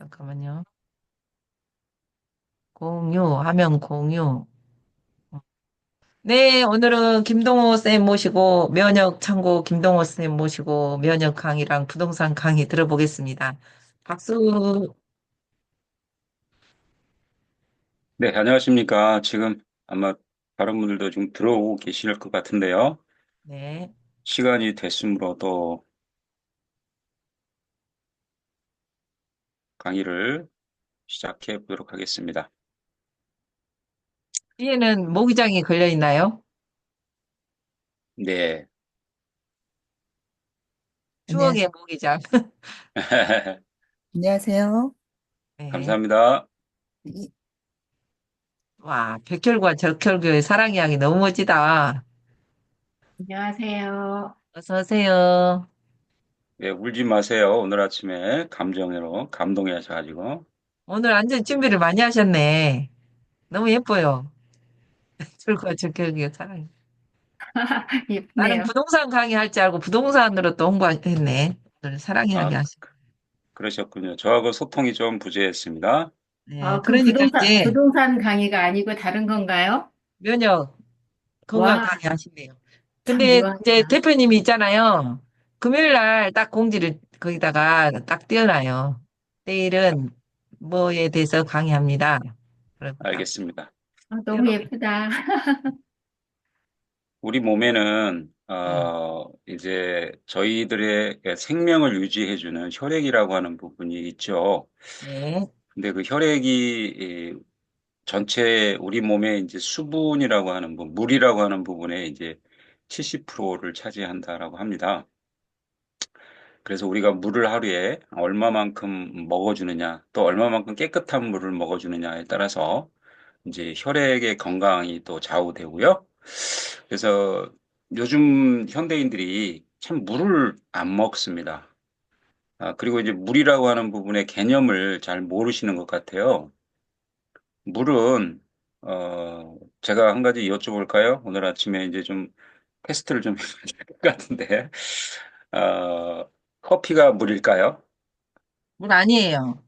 잠깐만요. 공유, 화면 공유. 네, 오늘은 김동호 쌤 모시고, 면역 창고 김동호 쌤 모시고, 면역 강의랑 부동산 강의 들어보겠습니다. 박수. 네, 안녕하십니까. 지금 아마 다른 분들도 지금 들어오고 계실 것 같은데요. 네. 시간이 됐으므로 또 강의를 시작해 보도록 하겠습니다. 뒤에는 모기장이 걸려 있나요? 네. 추억의 모기장. 안녕하세요. 네. 감사합니다. 이- 와, 백혈과 적혈교의 사랑 이야기 너무 멋지다. 안녕하세요. 어서 오세요. 네, 울지 마세요. 오늘 아침에 감정으로 감동해 하셔가지고. 오늘 완전 준비를 많이 하셨네. 너무 예뻐요. 백혈과 적혈교의 사랑. 나는 예쁘네요. 부동산 강의 할 줄 알고 부동산으로 또 홍보했네. 오늘 사랑 이야기 아, 하시. 그러셨군요. 저하고 소통이 좀 부재했습니다. 네, 그럼 그러니까 이제 부동산 강의가 아니고 다른 건가요? 면역 건강 와, 강의 하신대요. 참 근데 이제 유하다. 대표님이 있잖아요. 금요일 날 딱 공지를 거기다가 딱 띄워놔요. 내일은 뭐에 대해서 강의합니다. 그리고 딱 알겠습니다. 너무 띄워놓으면. 예쁘다. 우리 몸에는 네. 이제 저희들의 생명을 유지해주는 혈액이라고 하는 부분이 있죠. 네. 근데 그 혈액이 전체 우리 몸의 이제 수분이라고 하는 부분, 물이라고 하는 부분에 이제 70%를 차지한다라고 합니다. 그래서 우리가 물을 하루에 얼마만큼 먹어주느냐, 또 얼마만큼 깨끗한 물을 먹어주느냐에 따라서 이제 혈액의 건강이 또 좌우되고요. 그래서 요즘 현대인들이 참 물을 안 먹습니다. 그리고 이제 물이라고 하는 부분의 개념을 잘 모르시는 것 같아요. 물은, 제가 한 가지 여쭤볼까요? 오늘 아침에 이제 좀 테스트를 좀 해야 될 것 같은데, 어, 커피가 물일까요? 물 아니에요.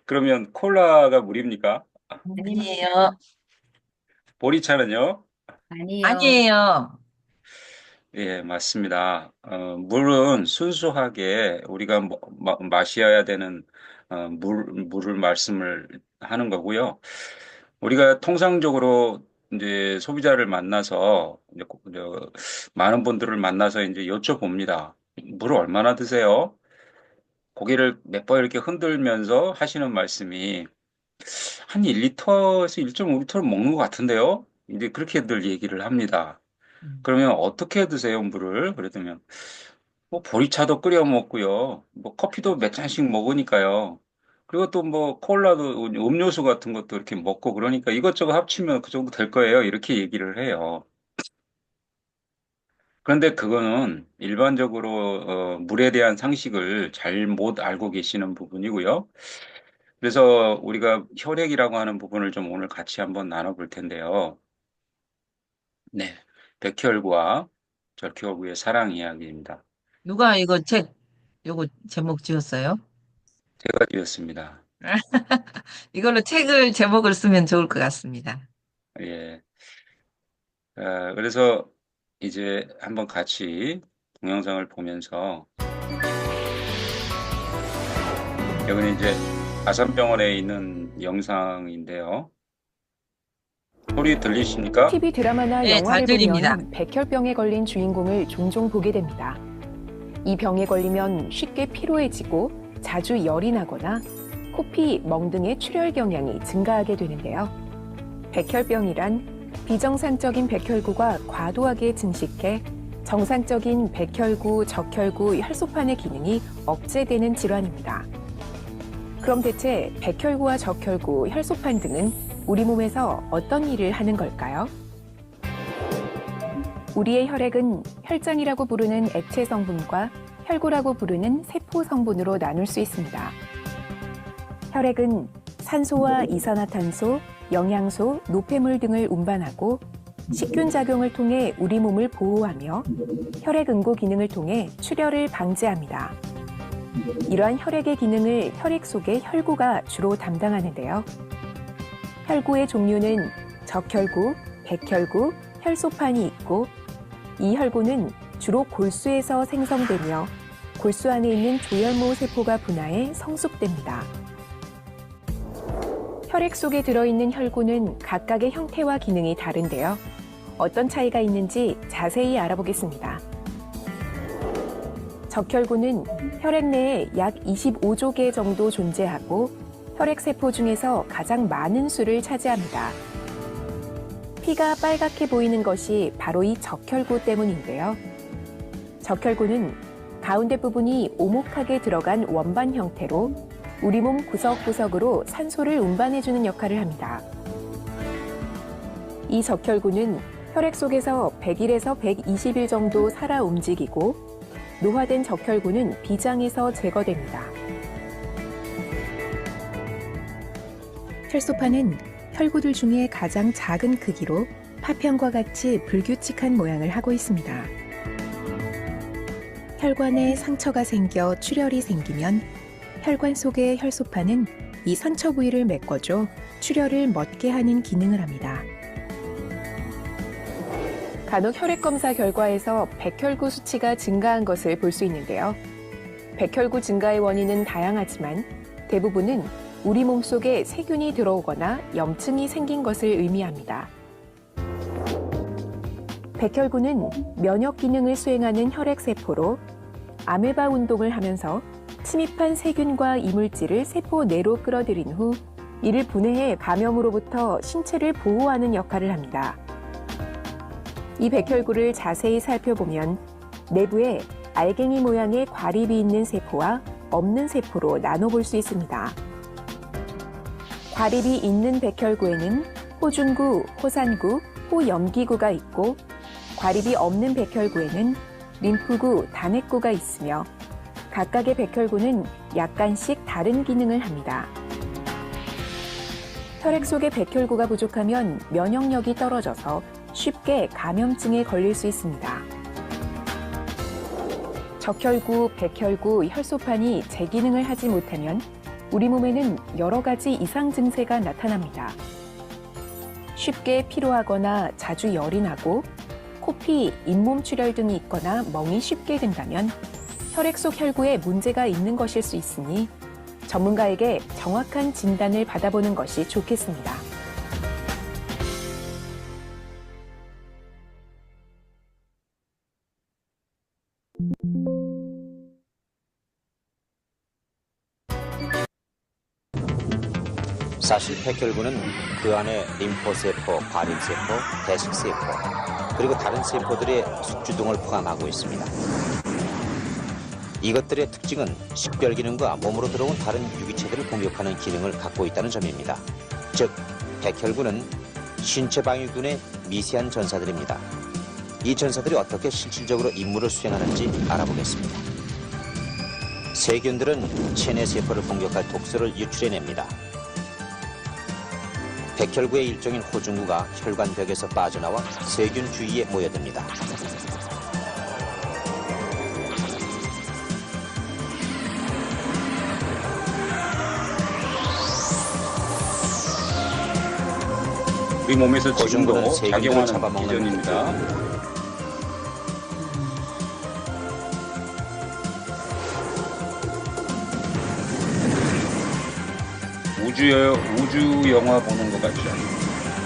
그러면 콜라가 물입니까? 아닙니다. 아니에요. 보리차는요? 아니요. 아니에요. 예, 맞습니다. 물은 순수하게 우리가 마셔야 되는 물을 말씀을 하는 거고요. 우리가 통상적으로 이제 소비자를 만나서 이제 많은 분들을 만나서 이제 여쭤봅니다. 물을 얼마나 드세요? 고개를 몇 번 이렇게 흔들면서 하시는 말씀이 한 1리터에서 1.5리터를 먹는 것 같은데요? 이제 그렇게들 얘기를 합니다. 음. 그러면 어떻게 드세요, 물을? 그랬더니 뭐 보리차도 끓여 먹고요. 뭐 커피도 몇 잔씩 먹으니까요. 그리고 또 뭐 콜라도 음료수 같은 것도 이렇게 먹고 그러니까 이것저것 합치면 그 정도 될 거예요. 이렇게 얘기를 해요. 그런데 그거는 일반적으로 물에 대한 상식을 잘 못 알고 계시는 부분이고요. 그래서 우리가 혈액이라고 하는 부분을 좀 오늘 같이 한번 나눠볼 텐데요. 네. 백혈구와 적혈구의 사랑 이야기입니다. 누가 이거 책, 요거 제목 지었어요? 제가 지었습니다. 이걸로 책을 제목을 쓰면 좋을 것 같습니다. 예. 그래서 이제 한번 같이 동영상을 보면서 여기는 이제 아산병원에 있는 영상인데요. 소리 들리십니까? TV 드라마나 네, 잘 영화를 들립니다. 보면 백혈병에 걸린 주인공을 종종 보게 됩니다. 이 병에 걸리면 쉽게 피로해지고 자주 열이 나거나 코피, 멍 등의 출혈 경향이 증가하게 되는데요. 백혈병이란 비정상적인 백혈구가 과도하게 증식해 정상적인 백혈구, 적혈구, 혈소판의 기능이 억제되는 질환입니다. 그럼 대체 백혈구와 적혈구, 혈소판 등은 우리 몸에서 어떤 일을 하는 걸까요? 우리의 혈액은 혈장이라고 부르는 액체 성분과 혈구라고 부르는 세포 성분으로 나눌 수 있습니다. 혈액은 산소와 이산화탄소, 영양소, 노폐물 등을 운반하고 식균 작용을 통해 우리 몸을 보호하며 혈액 응고 기능을 통해 출혈을 방지합니다. 이러한 혈액의 기능을 혈액 속의 혈구가 주로 담당하는데요. 혈구의 종류는 적혈구, 백혈구, 혈소판이 있고 이 혈구는 주로 골수에서 생성되며 골수 안에 있는 조혈모 세포가 분화해 성숙됩니다. 혈액 속에 들어있는 혈구는 각각의 형태와 기능이 다른데요. 어떤 차이가 있는지 자세히 알아보겠습니다. 적혈구는 혈액 내에 약 25조 개 정도 존재하고 혈액 세포 중에서 가장 많은 수를 차지합니다. 피가 빨갛게 보이는 것이 바로 이 적혈구 때문인데요. 적혈구는 가운데 부분이 오목하게 들어간 원반 형태로 우리 몸 구석구석으로 산소를 운반해주는 역할을 합니다. 이 적혈구는 혈액 속에서 100일에서 120일 정도 살아 움직이고 노화된 적혈구는 비장에서 제거됩니다. 혈소판은 혈구들 중에 가장 작은 크기로 파편과 같이 불규칙한 모양을 하고 있습니다. 혈관에 상처가 생겨 출혈이 생기면 혈관 속의 혈소판은 이 상처 부위를 메꿔줘 출혈을 멎게 하는 기능을 합니다. 간혹 혈액 검사 결과에서 백혈구 수치가 증가한 것을 볼 수 있는데요. 백혈구 증가의 원인은 다양하지만 대부분은 우리 몸속에 세균이 들어오거나 염증이 생긴 것을 의미합니다. 백혈구는 면역 기능을 수행하는 혈액 세포로 아메바 운동을 하면서 침입한 세균과 이물질을 세포 내로 끌어들인 후 이를 분해해 감염으로부터 신체를 보호하는 역할을 합니다. 이 백혈구를 자세히 살펴보면 내부에 알갱이 모양의 과립이 있는 세포와 없는 세포로 나눠볼 수 있습니다. 과립이 있는 백혈구에는 호중구, 호산구, 호염기구가 있고 과립이 없는 백혈구에는 림프구, 단핵구가 있으며 각각의 백혈구는 약간씩 다른 기능을 합니다. 혈액 속에 백혈구가 부족하면 면역력이 떨어져서 쉽게 감염증에 걸릴 수 있습니다. 적혈구, 백혈구, 혈소판이 제 기능을 하지 못하면 우리 몸에는 여러 가지 이상 증세가 나타납니다. 쉽게 피로하거나 자주 열이 나고 코피, 잇몸 출혈 등이 있거나 멍이 쉽게 든다면 혈액 속 혈구에 문제가 있는 것일 수 있으니 전문가에게 정확한 진단을 받아보는 것이 좋겠습니다. 사실 백혈구는 그 안에 림포세포, 과립세포, 대식세포, 그리고 다른 세포들의 숙주 등을 포함하고 있습니다. 이것들의 특징은 식별 기능과 몸으로 들어온 다른 유기체들을 공격하는 기능을 갖고 있다는 점입니다. 즉, 백혈구는 신체 방위군의 미세한 전사들입니다. 이 전사들이 어떻게 실질적으로 임무를 수행하는지 알아보겠습니다. 세균들은 체내 세포를 공격할 독소를 유출해냅니다. 백혈구의 일종인 호중구가 혈관벽에서 빠져나와 세균 주위에 모여듭니다. 우리 몸에서 호중구는 지금도 세균들을 작용하는 잡아먹는 기전입니다. 우주 영화 보는 것 같죠?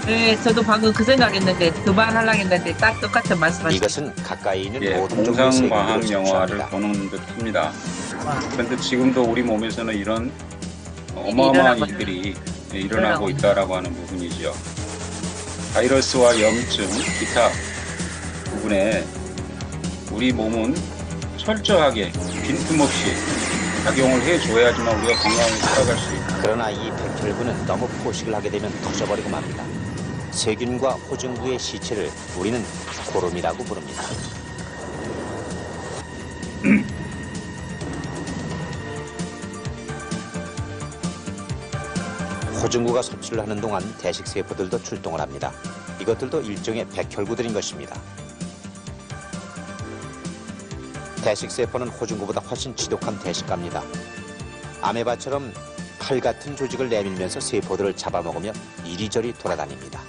네, 저도 방금 그 생각했는데 그 말 하려고 했는데 딱 똑같은 말씀하셨어요. 이것은 가까이 있는 예, 모든 종류의 세균들을 공상과학 영화를 섭취합니다. 보는 듯합니다. 그런데 지금도 우리 몸에서는 이런 일이 어마어마한 일어나고 일들이 일어나고 있다라고 하는 부분이죠. 바이러스와 염증, 기타 부분에 우리 몸은 철저하게 빈틈없이 작용을 해줘야지만 우리가 건강하게 살아갈 수 있고, 그러나 이 백혈구는 너무 포식을 하게 되면 터져버리고 맙니다. 세균과 호중구의 시체를 우리는 고름이라고 부릅니다. 호중구가 섭취를 하는 동안 대식세포들도 출동을 합니다. 이것들도 일종의 백혈구들인 것입니다. 대식세포는 호중구보다 훨씬 지독한 대식가입니다. 아메바처럼 팔 같은 조직을 내밀면서 세포들을 잡아먹으며 이리저리 돌아다닙니다.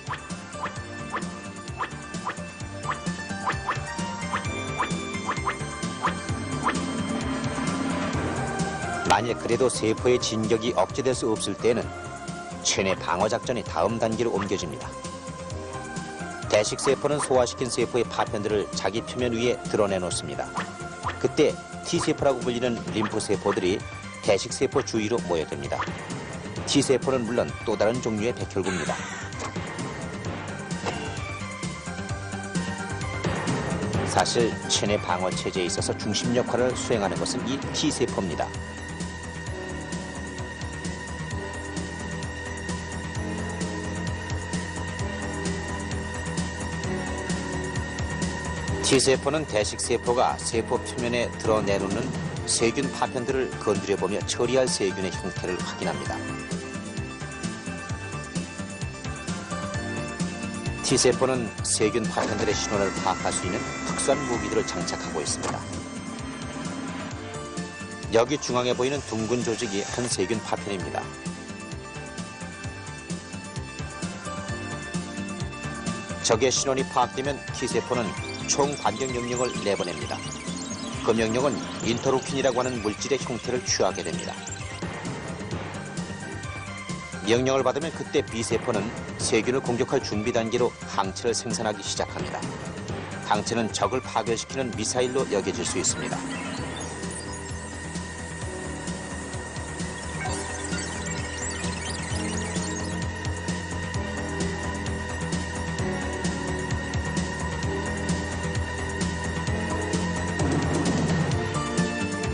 만약 그래도 세포의 진격이 억제될 수 없을 때는 체내 방어 작전이 다음 단계로 옮겨집니다. 대식세포는 소화시킨 세포의 파편들을 자기 표면 위에 드러내놓습니다. 그때 T세포라고 불리는 림프세포들이 대식세포 주위로 모여듭니다. T세포는 물론 또 다른 종류의 백혈구입니다. 사실 체내 방어 체제에 있어서 중심 역할을 수행하는 것은 이 T세포입니다. T세포는 대식세포가 세포 표면에 드러내놓는 세균 파편들을 건드려보며 처리할 세균의 형태를 확인합니다. T세포는 세균 파편들의 신호를 파악할 수 있는 특수한 무기들을 장착하고 있습니다. 여기 중앙에 보이는 둥근 조직이 한 세균 파편입니다. 적의 신원이 파악되면 T세포는 총 반격 명령을 내보냅니다. 그 명령은 인터루킨이라고 하는 물질의 형태를 취하게 됩니다. 명령을 받으면 그때 B세포는 세균을 공격할 준비 단계로 항체를 생산하기 시작합니다. 항체는 적을 파괴시키는 미사일로 여겨질 수 있습니다.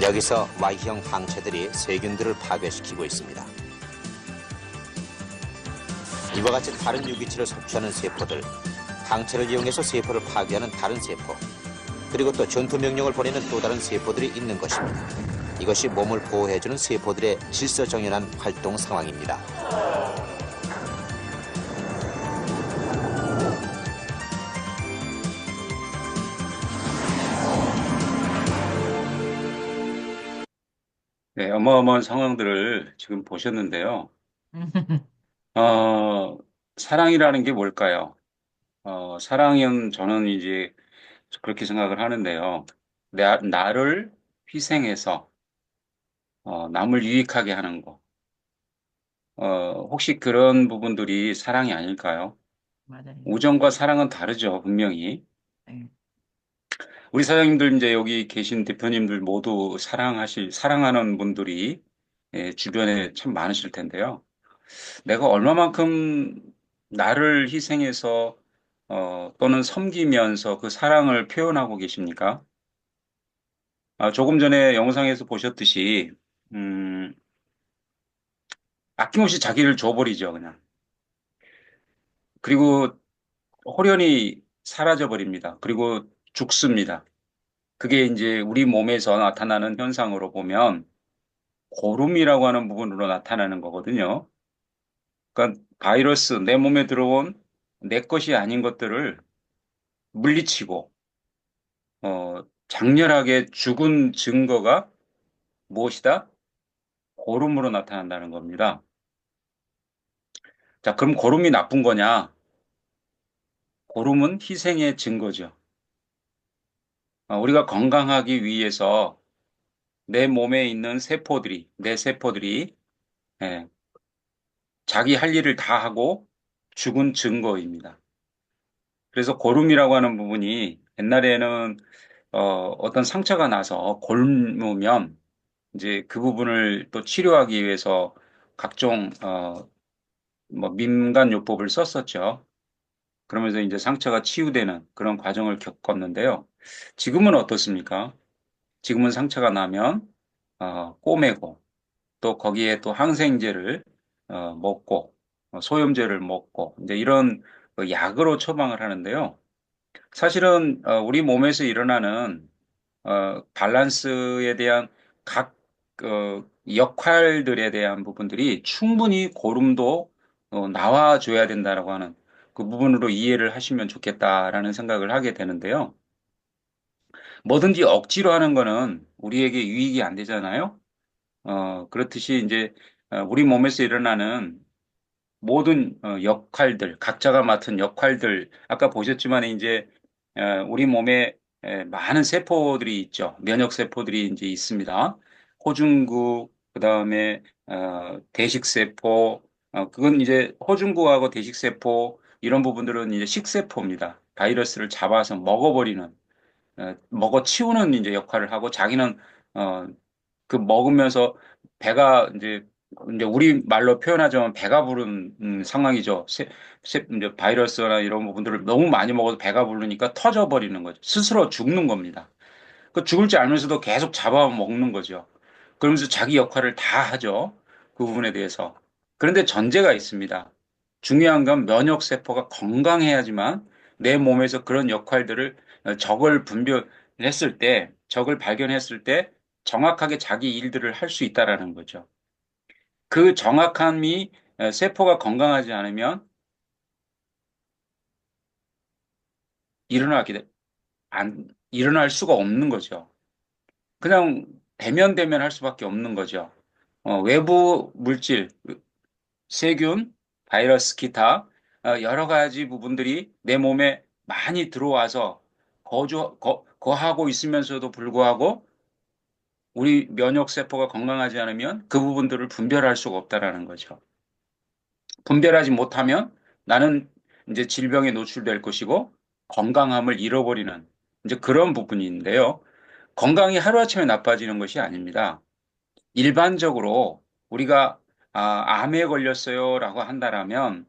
여기서 Y형 항체들이 세균들을 파괴시키고 있습니다. 이와 같이 다른 유기체를 섭취하는 세포들, 항체를 이용해서 세포를 파괴하는 다른 세포, 그리고 또 전투 명령을 보내는 또 다른 세포들이 있는 것입니다. 이것이 몸을 보호해주는 세포들의 질서정연한 활동 상황입니다. 네, 어마어마한 상황들을 지금 보셨는데요. 어, 사랑이라는 게 뭘까요? 사랑은 저는 이제 그렇게 생각을 하는데요. 나를 희생해서 남을 유익하게 하는 거. 혹시 그런 부분들이 사랑이 아닐까요? 맞아요. 우정과 사랑은 다르죠, 분명히. 네. 우리 사장님들 이제 여기 계신 대표님들 모두 사랑하는 분들이 주변에 참 많으실 텐데요. 내가 얼마만큼 나를 희생해서 또는 섬기면서 그 사랑을 표현하고 계십니까? 조금 전에 영상에서 보셨듯이 아낌없이 자기를 줘버리죠, 그냥. 그리고 호련히 사라져 버립니다. 그리고 죽습니다. 그게 이제 우리 몸에서 나타나는 현상으로 보면 고름이라고 하는 부분으로 나타나는 거거든요. 그러니까 바이러스, 내 몸에 들어온 내 것이 아닌 것들을 물리치고 장렬하게 죽은 증거가 무엇이다? 고름으로 나타난다는 겁니다. 자, 그럼 고름이 나쁜 거냐? 고름은 희생의 증거죠. 우리가 건강하기 위해서 내 몸에 있는 내 세포들이 예, 자기 할 일을 다 하고 죽은 증거입니다. 그래서 고름이라고 하는 부분이 옛날에는 어떤 상처가 나서 곪으면 이제 그 부분을 또 치료하기 위해서 각종 뭐 민간요법을 썼었죠. 그러면서 이제 상처가 치유되는 그런 과정을 겪었는데요. 지금은 어떻습니까? 지금은 상처가 나면 꼬매고 또 거기에 또 항생제를 먹고 소염제를 먹고 이제 이런 약으로 처방을 하는데요. 사실은 우리 몸에서 일어나는 밸런스에 대한 각 역할들에 대한 부분들이 충분히 고름도 나와줘야 된다라고 하는 그 부분으로 이해를 하시면 좋겠다라는 생각을 하게 되는데요. 뭐든지 억지로 하는 거는 우리에게 유익이 안 되잖아요. 그렇듯이 이제 우리 몸에서 일어나는 모든 역할들, 각자가 맡은 역할들, 아까 보셨지만 이제 우리 몸에 많은 세포들이 있죠. 면역 세포들이 이제 있습니다. 호중구, 그다음에 대식세포, 그건 이제 호중구하고 대식세포 이런 부분들은 이제 식세포입니다. 바이러스를 잡아서 먹어버리는, 먹어치우는 이제 역할을 하고 자기는 어, 그 먹으면서 배가 이제 우리 말로 표현하자면 배가 부른 상황이죠. 이제 바이러스나 이런 부분들을 너무 많이 먹어서 배가 부르니까 터져버리는 거죠. 스스로 죽는 겁니다. 그 죽을 줄 알면서도 계속 잡아먹는 거죠. 그러면서 자기 역할을 다 하죠. 그 부분에 대해서. 그런데 전제가 있습니다. 중요한 건 면역 세포가 건강해야지만 내 몸에서 그런 역할들을 적을 분별했을 때, 적을 발견했을 때 정확하게 자기 일들을 할 수 있다라는 거죠. 그 정확함이 세포가 건강하지 않으면 일어나게 일어날 수가 없는 거죠. 그냥 대면대면 할 수밖에 없는 거죠. 외부 물질, 세균, 바이러스, 기타 여러 가지 부분들이 내 몸에 많이 들어와서 거하고 있으면서도 불구하고 우리 면역 세포가 건강하지 않으면 그 부분들을 분별할 수가 없다라는 거죠. 분별하지 못하면 나는 이제 질병에 노출될 것이고 건강함을 잃어버리는 이제 그런 부분인데요. 건강이 하루아침에 나빠지는 것이 아닙니다. 일반적으로 우리가 암에 걸렸어요라고 한다라면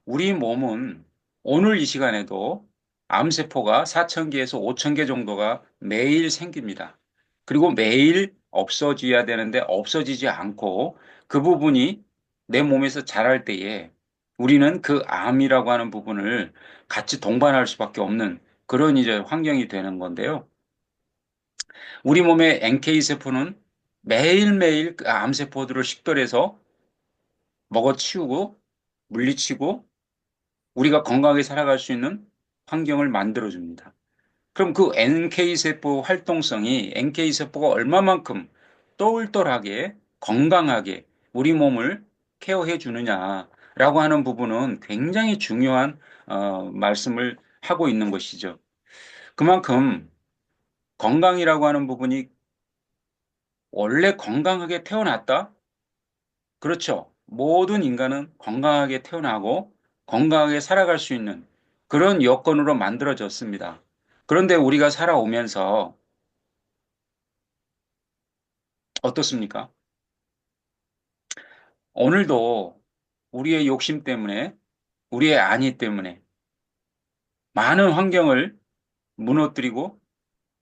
우리 몸은 오늘 이 시간에도 암세포가 4,000개에서 5,000개 정도가 매일 생깁니다. 그리고 매일 없어져야 되는데 없어지지 않고 그 부분이 내 몸에서 자랄 때에 우리는 그 암이라고 하는 부분을 같이 동반할 수밖에 없는 그런 이제 환경이 되는 건데요. 우리 몸의 NK세포는 매일매일 그 암세포들을 식별해서 먹어치우고 물리치고 우리가 건강하게 살아갈 수 있는 환경을 만들어줍니다. 그럼 그 NK세포 활동성이 NK세포가 얼마만큼 똘똘하게 건강하게 우리 몸을 케어해 주느냐라고 하는 부분은 굉장히 중요한 말씀을 하고 있는 것이죠. 그만큼 건강이라고 하는 부분이 원래 건강하게 태어났다? 그렇죠. 모든 인간은 건강하게 태어나고 건강하게 살아갈 수 있는 그런 여건으로 만들어졌습니다. 그런데 우리가 살아오면서 어떻습니까? 오늘도 우리의 욕심 때문에, 우리의 안위 때문에 많은 환경을 무너뜨리고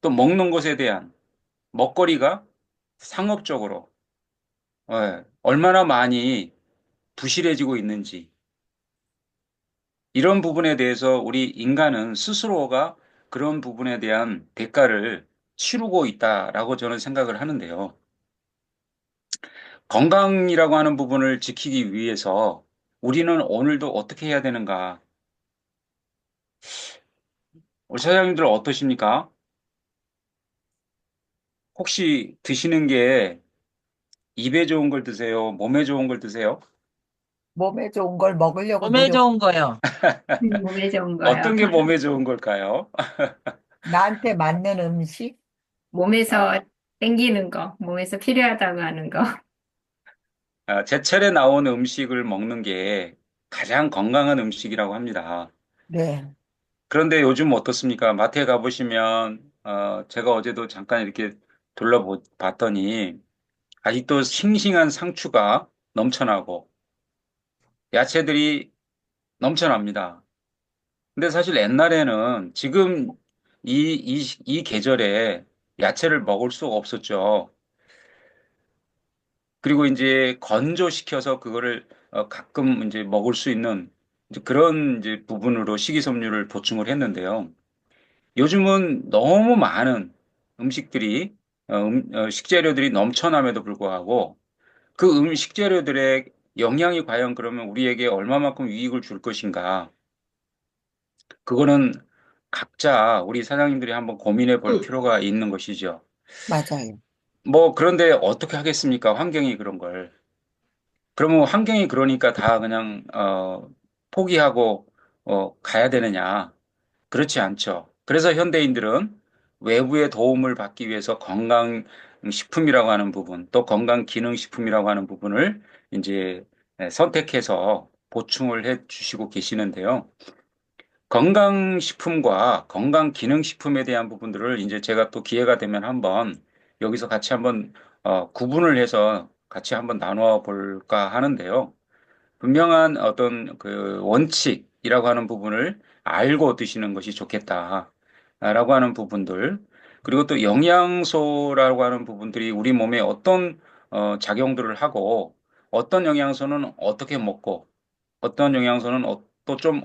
또 먹는 것에 대한 먹거리가 상업적으로 얼마나 많이 부실해지고 있는지 이런 부분에 대해서 우리 인간은 스스로가 그런 부분에 대한 대가를 치르고 있다라고 저는 생각을 하는데요. 건강이라고 하는 부분을 지키기 위해서 우리는 오늘도 어떻게 해야 되는가? 우리 사장님들 어떠십니까? 혹시 드시는 게 입에 좋은 걸 드세요? 몸에 좋은 걸 드세요? 몸에 좋은 걸 먹으려고 몸에 좋은 거요. 몸에 좋은 거요. 어떤 게 몸에 좋은 걸까요? 나한테 맞는 음식? 몸에서 땡기는 거, 몸에서 필요하다고 하는 거. 제철에 나온 음식을 먹는 게 가장 건강한 음식이라고 합니다. 네, 그런데 요즘 어떻습니까? 마트에 가보시면, 제가 어제도 잠깐 이렇게 둘러봤더니, 아직도 싱싱한 상추가 넘쳐나고, 야채들이 넘쳐납니다. 근데 사실 옛날에는 지금 이 계절에 야채를 먹을 수가 없었죠. 그리고 이제 건조시켜서 그거를 가끔 이제 먹을 수 있는 이제 그런 이제 부분으로 식이섬유를 보충을 했는데요. 요즘은 너무 많은 음식들이 식재료들이 넘쳐남에도 불구하고 그 식재료들의 영양이 과연 그러면 우리에게 얼마만큼 유익을 줄 것인가? 그거는 각자 우리 사장님들이 한번 고민해 볼 필요가 있는 것이죠. 맞아요. 뭐, 그런데 어떻게 하겠습니까? 환경이 그런 걸. 그러면 환경이 그러니까 다 그냥, 포기하고, 가야 되느냐? 그렇지 않죠. 그래서 현대인들은 외부의 도움을 받기 위해서 건강식품이라고 하는 부분, 또 건강기능식품이라고 하는 부분을 이제 선택해서 보충을 해 주시고 계시는데요. 건강식품과 건강기능식품에 대한 부분들을 이제 제가 또 기회가 되면 한번 여기서 같이 한번 구분을 해서 같이 한번 나누어 볼까 하는데요. 분명한 어떤 그 원칙이라고 하는 부분을 알고 드시는 것이 좋겠다라고 하는 부분들, 그리고 또 영양소라고 하는 부분들이 우리 몸에 어떤 작용들을 하고 어떤 영양소는 어떻게 먹고 어떤 영양소는 또 좀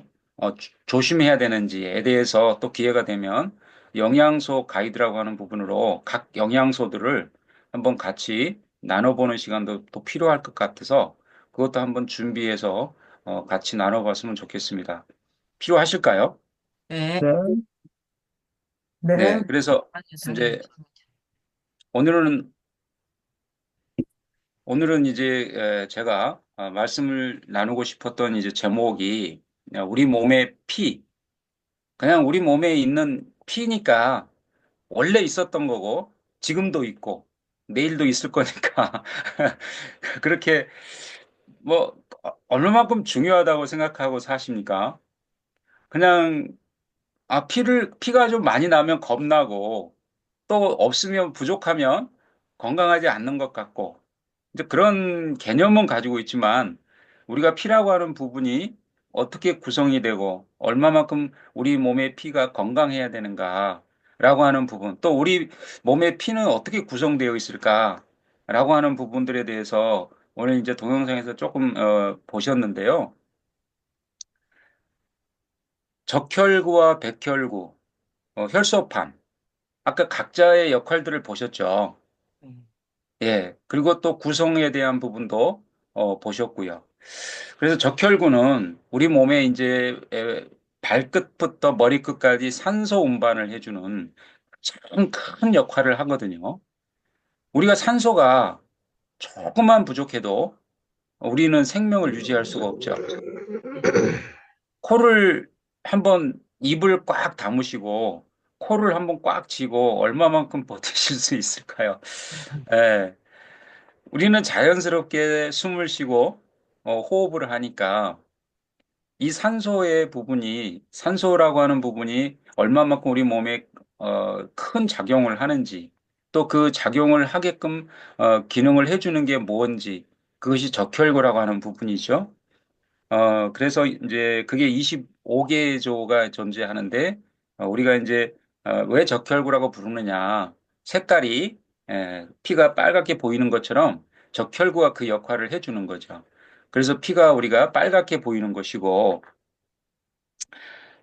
조심해야 되는지에 대해서 또 기회가 되면 영양소 가이드라고 하는 부분으로 각 영양소들을 한번 같이 나눠보는 시간도 또 필요할 것 같아서 그것도 한번 준비해서 같이 나눠봤으면 좋겠습니다. 필요하실까요? 네. 네. 네. 네, 그래서 알겠습니다. 이제 오늘은 이제 제가 말씀을 나누고 싶었던 이제 제목이 우리 몸의 피, 그냥 우리 몸에 있는 피니까 원래 있었던 거고 지금도 있고 내일도 있을 거니까 그렇게 뭐 얼마만큼 중요하다고 생각하고 사십니까? 그냥 피가 좀 많이 나면 겁나고 또 없으면 부족하면 건강하지 않는 것 같고 이제 그런 개념은 가지고 있지만 우리가 피라고 하는 부분이 어떻게 구성이 되고 얼마만큼 우리 몸의 피가 건강해야 되는가라고 하는 부분, 또 우리 몸의 피는 어떻게 구성되어 있을까라고 하는 부분들에 대해서 오늘 이제 동영상에서 조금 보셨는데요. 적혈구와 백혈구, 혈소판, 아까 각자의 역할들을 보셨죠. 네. 예, 그리고 또 구성에 대한 부분도 보셨고요. 그래서 적혈구는 우리 몸에 이제 발끝부터 머리끝까지 산소 운반을 해주는 참 큰 역할을 하거든요. 우리가 산소가 조금만 부족해도 우리는 생명을 유지할 수가 없죠. 코를 한번 입을 꽉 다무시고 코를 한번 꽉 쥐고 얼마만큼 버티실 수 있을까요? 예, 우리는 자연스럽게 숨을 쉬고 호흡을 하니까 이 산소라고 하는 부분이 얼마만큼 우리 몸에 큰 작용을 하는지, 또 그 작용을 하게끔 기능을 해주는 게 뭔지, 그것이 적혈구라고 하는 부분이죠. 그래서 이제 그게 25개의 조가 존재하는데, 우리가 이제 왜 적혈구라고 부르느냐, 색깔이 피가 빨갛게 보이는 것처럼 적혈구가 그 역할을 해주는 거죠. 그래서 피가 우리가 빨갛게 보이는 것이고,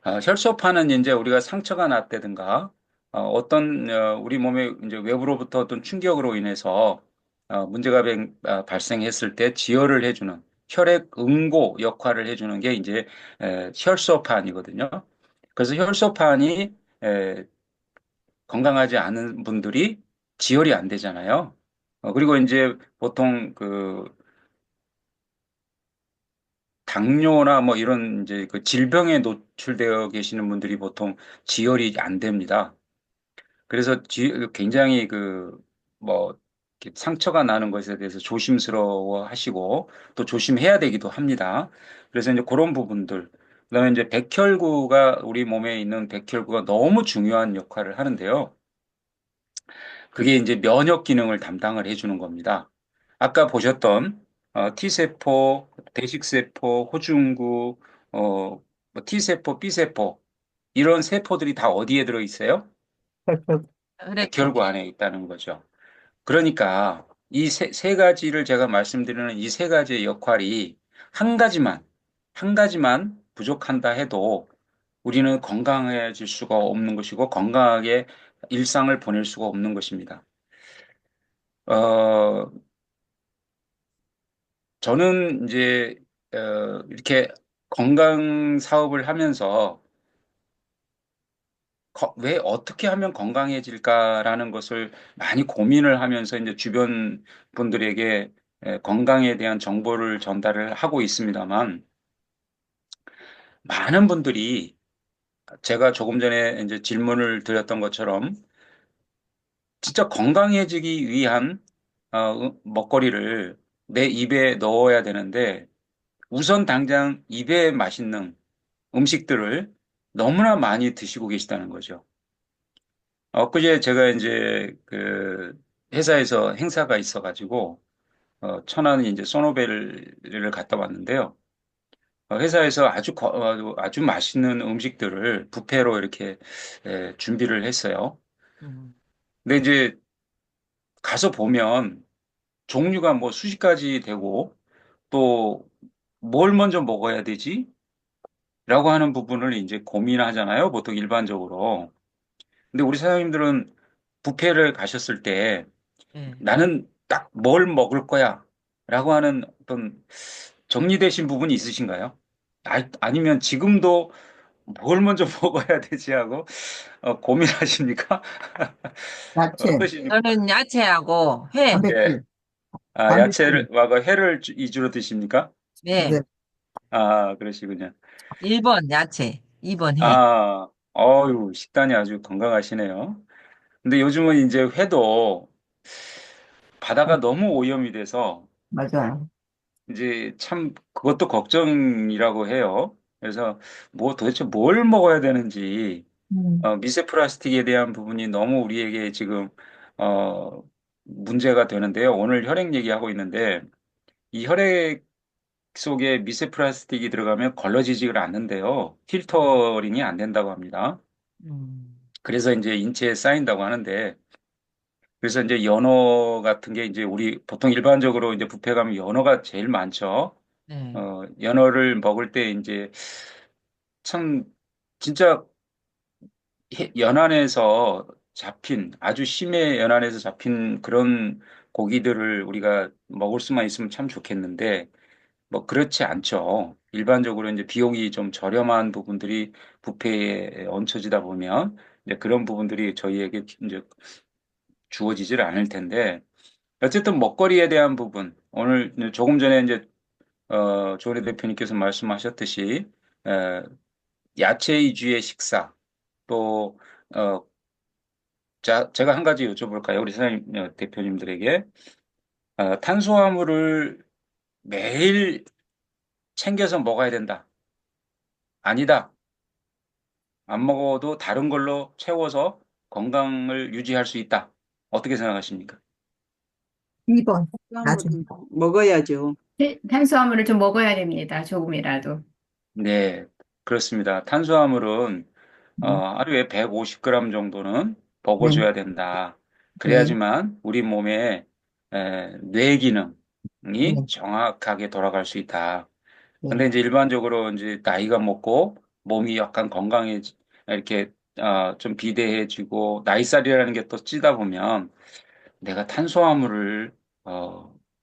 혈소판은 이제 우리가 상처가 났다든가 어떤 우리 몸에 이제 외부로부터 어떤 충격으로 인해서 문제가 발생했을 때 지혈을 해주는 혈액 응고 역할을 해주는 게 이제 혈소판이거든요. 그래서 혈소판이 건강하지 않은 분들이 지혈이 안 되잖아요. 그리고 이제 보통 그 당뇨나 뭐 이런 이제 그 질병에 노출되어 계시는 분들이 보통 지혈이 안 됩니다. 그래서 굉장히 뭐, 이렇게 상처가 나는 것에 대해서 조심스러워 하시고 또 조심해야 되기도 합니다. 그래서 이제 그런 부분들. 그다음에 이제 백혈구가 우리 몸에 있는 백혈구가 너무 중요한 역할을 하는데요. 그게 이제 면역 기능을 담당을 해주는 겁니다. 아까 보셨던 T세포, 대식세포, 호중구, 뭐 T세포, B세포 이런 세포들이 다 어디에 들어 있어요? 혈액. 혈액형. 백혈구 안에 있다는 거죠. 그러니까 이 세 가지를 제가 말씀드리는 이 세 가지의 역할이 한 가지만, 한 가지만 부족한다 해도 우리는 건강해질 수가 없는 것이고 건강하게 일상을 보낼 수가 없는 것입니다. 어, 저는 이제 이렇게 건강 사업을 하면서 왜 어떻게 하면 건강해질까라는 것을 많이 고민을 하면서 이제 주변 분들에게 건강에 대한 정보를 전달을 하고 있습니다만 많은 분들이 제가 조금 전에 이제 질문을 드렸던 것처럼 진짜 건강해지기 위한 먹거리를 내 입에 넣어야 되는데 우선 당장 입에 맛있는 음식들을 너무나 많이 드시고 계시다는 거죠. 엊그제 제가 이제 그 회사에서 행사가 있어가지고 천안 이제 소노벨을 갔다 왔는데요. 회사에서 아주 맛있는 음식들을 뷔페로 이렇게 준비를 했어요. 음, 근데 이제 가서 보면 종류가 뭐 수십 가지 되고 또 뭘 먼저 먹어야 되지? 라고 하는 부분을 이제 고민하잖아요. 보통 일반적으로. 근데 우리 사장님들은 뷔페를 가셨을 때 예. 나는 딱 뭘 먹을 거야 라고 하는 어떤 정리되신 부분이 있으신가요? 아니면 지금도 뭘 먼저 먹어야 되지 하고 고민하십니까? 야채, 어떠십니까? 저는 야채하고 회, 예. 단백질, 단백질. 야채를, 회를 위주로 드십니까? 네. 네, 그러시군요. 1번 야채, 2번 회. 식단이 아주 건강하시네요. 근데 요즘은 이제 회도 바다가 너무 오염이 돼서 맞아요. 이제 참 그것도 걱정이라고 해요. 그래서 뭐 도대체 뭘 먹어야 되는지 미세 플라스틱에 대한 부분이 너무 우리에게 지금 어, 문제가 되는데요. 오늘 혈액 얘기하고 있는데 이 혈액 속에 미세 플라스틱이 들어가면 걸러지지를 않는데요. 필터링이 안 된다고 합니다. 음, 그래서 이제 인체에 쌓인다고 하는데 그래서 이제 연어 같은 게 이제 우리 보통 일반적으로 이제 뷔페 가면 연어가 제일 많죠. 네. 연어를 먹을 때 이제 참 진짜 연안에서 잡힌 아주 심해 연안에서 잡힌 그런 고기들을 우리가 먹을 수만 있으면 참 좋겠는데 뭐 그렇지 않죠. 일반적으로 이제 비용이 좀 저렴한 부분들이 뷔페에 얹혀지다 보면 이제 그런 부분들이 저희에게 이제 주어지질 않을 텐데 어쨌든 먹거리에 대한 부분 오늘 조금 전에 이제 조은혜 대표님께서 말씀하셨듯이 에, 야채 위주의 식사 또 어, 제가 한 가지 여쭤볼까요? 우리 사장님 대표님들에게 탄수화물을 매일 챙겨서 먹어야 된다. 아니다. 안 먹어도 다른 걸로 채워서 건강을 유지할 수 있다. 어떻게 생각하십니까? 2번, 나중. 물 먹어야죠. 탄수화물을 좀 먹어야 됩니다. 조금이라도. 네, 그렇습니다. 탄수화물은 네, 하루에 150g 정도는 네, 먹어줘야 된다. 네, 그래야지만 우리 몸의 뇌 네, 기능이 정확하게 돌아갈 수 있다. 네. 근데 이제 일반적으로 이제 나이가 먹고 몸이 약간 이렇게 좀 비대해지고 나이살이라는 게 또 찌다 보면 내가 탄수화물을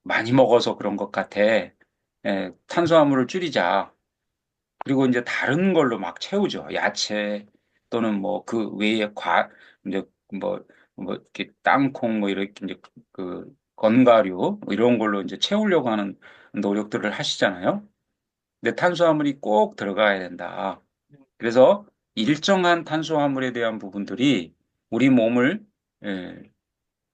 많이 먹어서 그런 것 같아. 탄수화물을 줄이자. 그리고 이제 다른 걸로 막 채우죠. 야채 또는 뭐 그 외에 이제 뭐, 이렇게 땅콩 뭐 이렇게 이제 그 건과류 뭐 이런 걸로 이제 채우려고 하는 노력들을 하시잖아요. 근데 탄수화물이 꼭 들어가야 된다. 그래서 일정한 탄수화물에 대한 부분들이 우리 몸을 예,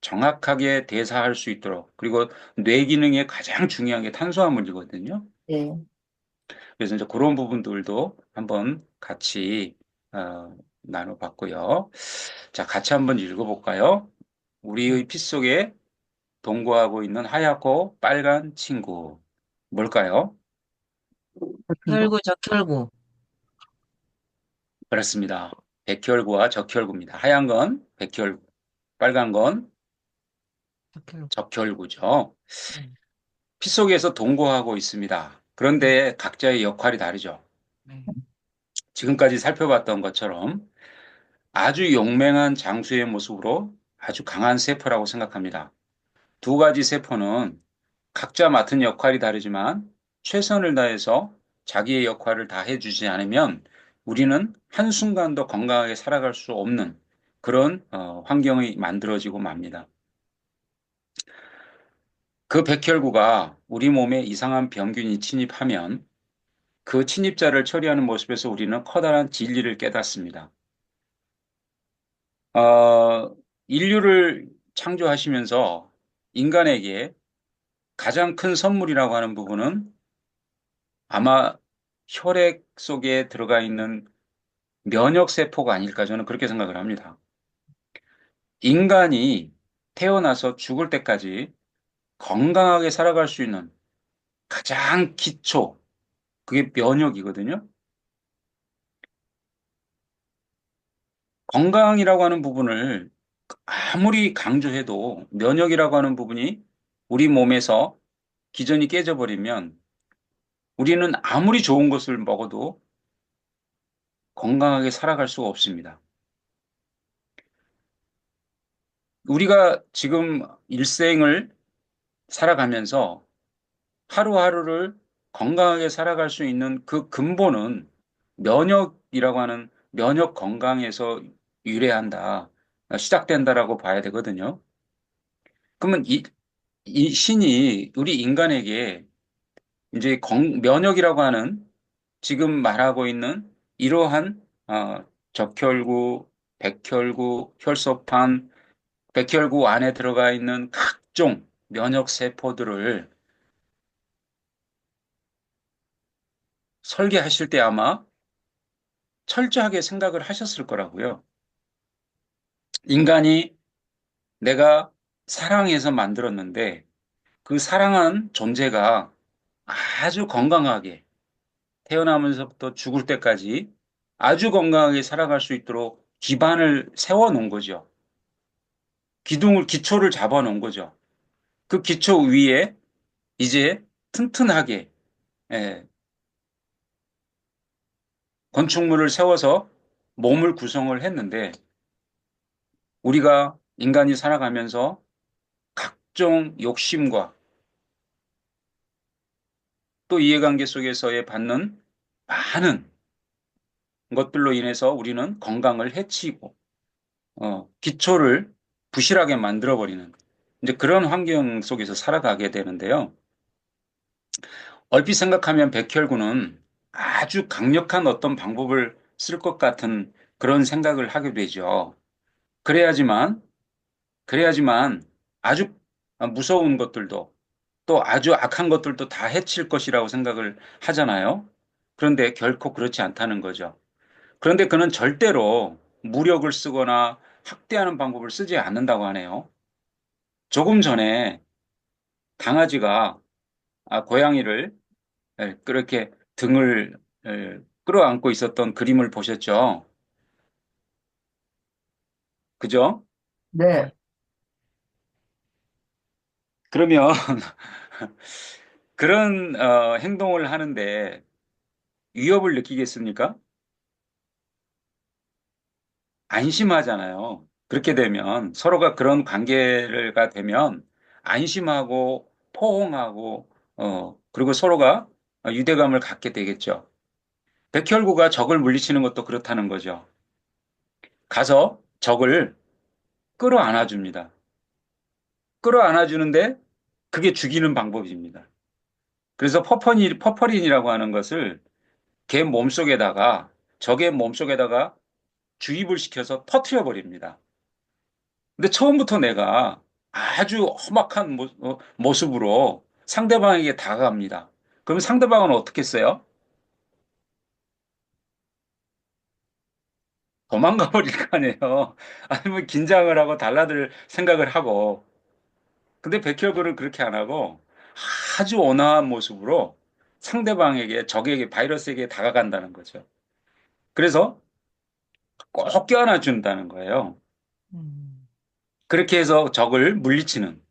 정확하게 대사할 수 있도록 그리고 뇌 기능에 가장 중요한 게 탄수화물이거든요. 네. 그래서 이제 그런 부분들도 한번 같이 나눠봤고요. 자, 같이 한번 읽어볼까요? 우리의 피 속에 동거하고 있는 하얗고 빨간 친구. 뭘까요? 같은 거. 혈구, 적혈구, 그렇습니다. 백혈구와 적혈구입니다. 하얀 건 백혈구, 빨간 건 적혈구. 적혈구죠. 네. 피 속에서 동거하고 있습니다. 그런데 각자의 역할이 다르죠. 네. 지금까지 살펴봤던 것처럼 아주 용맹한 장수의 모습으로 아주 강한 세포라고 생각합니다. 두 가지 세포는 각자 맡은 역할이 다르지만 최선을 다해서 자기의 역할을 다 해주지 않으면 우리는 한순간도 건강하게 살아갈 수 없는 그런 환경이 만들어지고 맙니다. 그 백혈구가 우리 몸에 이상한 병균이 침입하면 그 침입자를 처리하는 모습에서 우리는 커다란 진리를 깨닫습니다. 인류를 창조하시면서 인간에게 가장 큰 선물이라고 하는 부분은 아마 혈액 속에 들어가 있는 면역세포가 아닐까 저는 그렇게 생각을 합니다. 인간이 태어나서 죽을 때까지 건강하게 살아갈 수 있는 가장 기초, 그게 면역이거든요. 건강이라고 하는 부분을 아무리 강조해도 면역이라고 하는 부분이 우리 몸에서 기전이 깨져버리면 우리는 아무리 좋은 것을 먹어도 건강하게 살아갈 수가 없습니다. 우리가 지금 일생을 살아가면서 하루하루를 건강하게 살아갈 수 있는 그 근본은 면역이라고 하는 면역 건강에서 유래한다, 시작된다라고 봐야 되거든요. 그러면 이 신이 우리 인간에게 이제 면역이라고 하는 지금 말하고 있는 이러한 적혈구, 백혈구, 혈소판, 백혈구 안에 들어가 있는 각종 면역 세포들을 설계하실 때 아마 철저하게 생각을 하셨을 거라고요. 인간이 내가 사랑해서 만들었는데 그 사랑한 존재가 아주 건강하게 태어나면서부터 죽을 때까지 아주 건강하게 살아갈 수 있도록 기반을 세워 놓은 거죠. 기초를 잡아 놓은 거죠. 그 기초 위에 이제 튼튼하게 예, 건축물을 세워서 몸을 구성을 했는데 우리가 인간이 살아가면서 각종 욕심과 또 이해관계 속에서의 받는 많은 것들로 인해서 우리는 건강을 해치고 기초를 부실하게 만들어버리는 이제 그런 환경 속에서 살아가게 되는데요. 얼핏 생각하면 백혈구는 아주 강력한 어떤 방법을 쓸 것 같은 그런 생각을 하게 되죠. 그래야지만, 그래야지만 아주 무서운 것들도 또 아주 악한 것들도 다 해칠 것이라고 생각을 하잖아요. 그런데 결코 그렇지 않다는 거죠. 그런데 그는 절대로 무력을 쓰거나 학대하는 방법을 쓰지 않는다고 하네요. 조금 전에 강아지가 고양이를 그렇게 등을 끌어안고 있었던 그림을 보셨죠? 그죠? 네. 그러면 그런 행동을 하는데 위협을 느끼겠습니까? 안심하잖아요. 그렇게 되면 서로가 그런 관계가 되면 안심하고 포옹하고 그리고 서로가 유대감을 갖게 되겠죠. 백혈구가 적을 물리치는 것도 그렇다는 거죠. 가서 적을 끌어안아 줍니다. 끌어안아 주는데 그게 죽이는 방법입니다. 그래서 퍼퍼린이라고 하는 것을 걔 몸속에다가 적의 몸속에다가 주입을 시켜서 터트려 버립니다. 근데 처음부터 내가 아주 험악한 모습으로 상대방에게 다가갑니다. 그럼 상대방은 어떻게 써요? 도망가 버릴 거 아니에요. 아니면 긴장을 하고 달라들 생각을 하고. 근데 백혈구는 그렇게 안 하고 아주 온화한 모습으로 상대방에게, 적에게, 바이러스에게 다가간다는 거죠. 그래서 꼭 껴안아 준다는 거예요. 음. 그렇게 해서 적을 물리치는.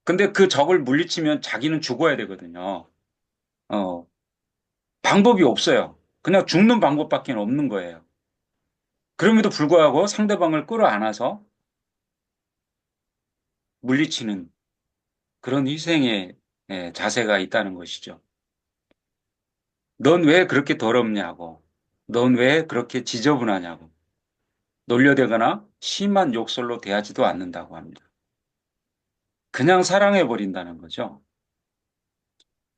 근데 그 적을 물리치면 자기는 죽어야 되거든요. 어, 방법이 없어요. 그냥 죽는 방법밖에 없는 거예요. 그럼에도 불구하고 상대방을 끌어안아서 물리치는 그런 희생의 자세가 있다는 것이죠. 넌 왜 그렇게 더럽냐고. 넌 왜 그렇게 지저분하냐고. 놀려대거나 심한 욕설로 대하지도 않는다고 합니다. 그냥 사랑해버린다는 거죠.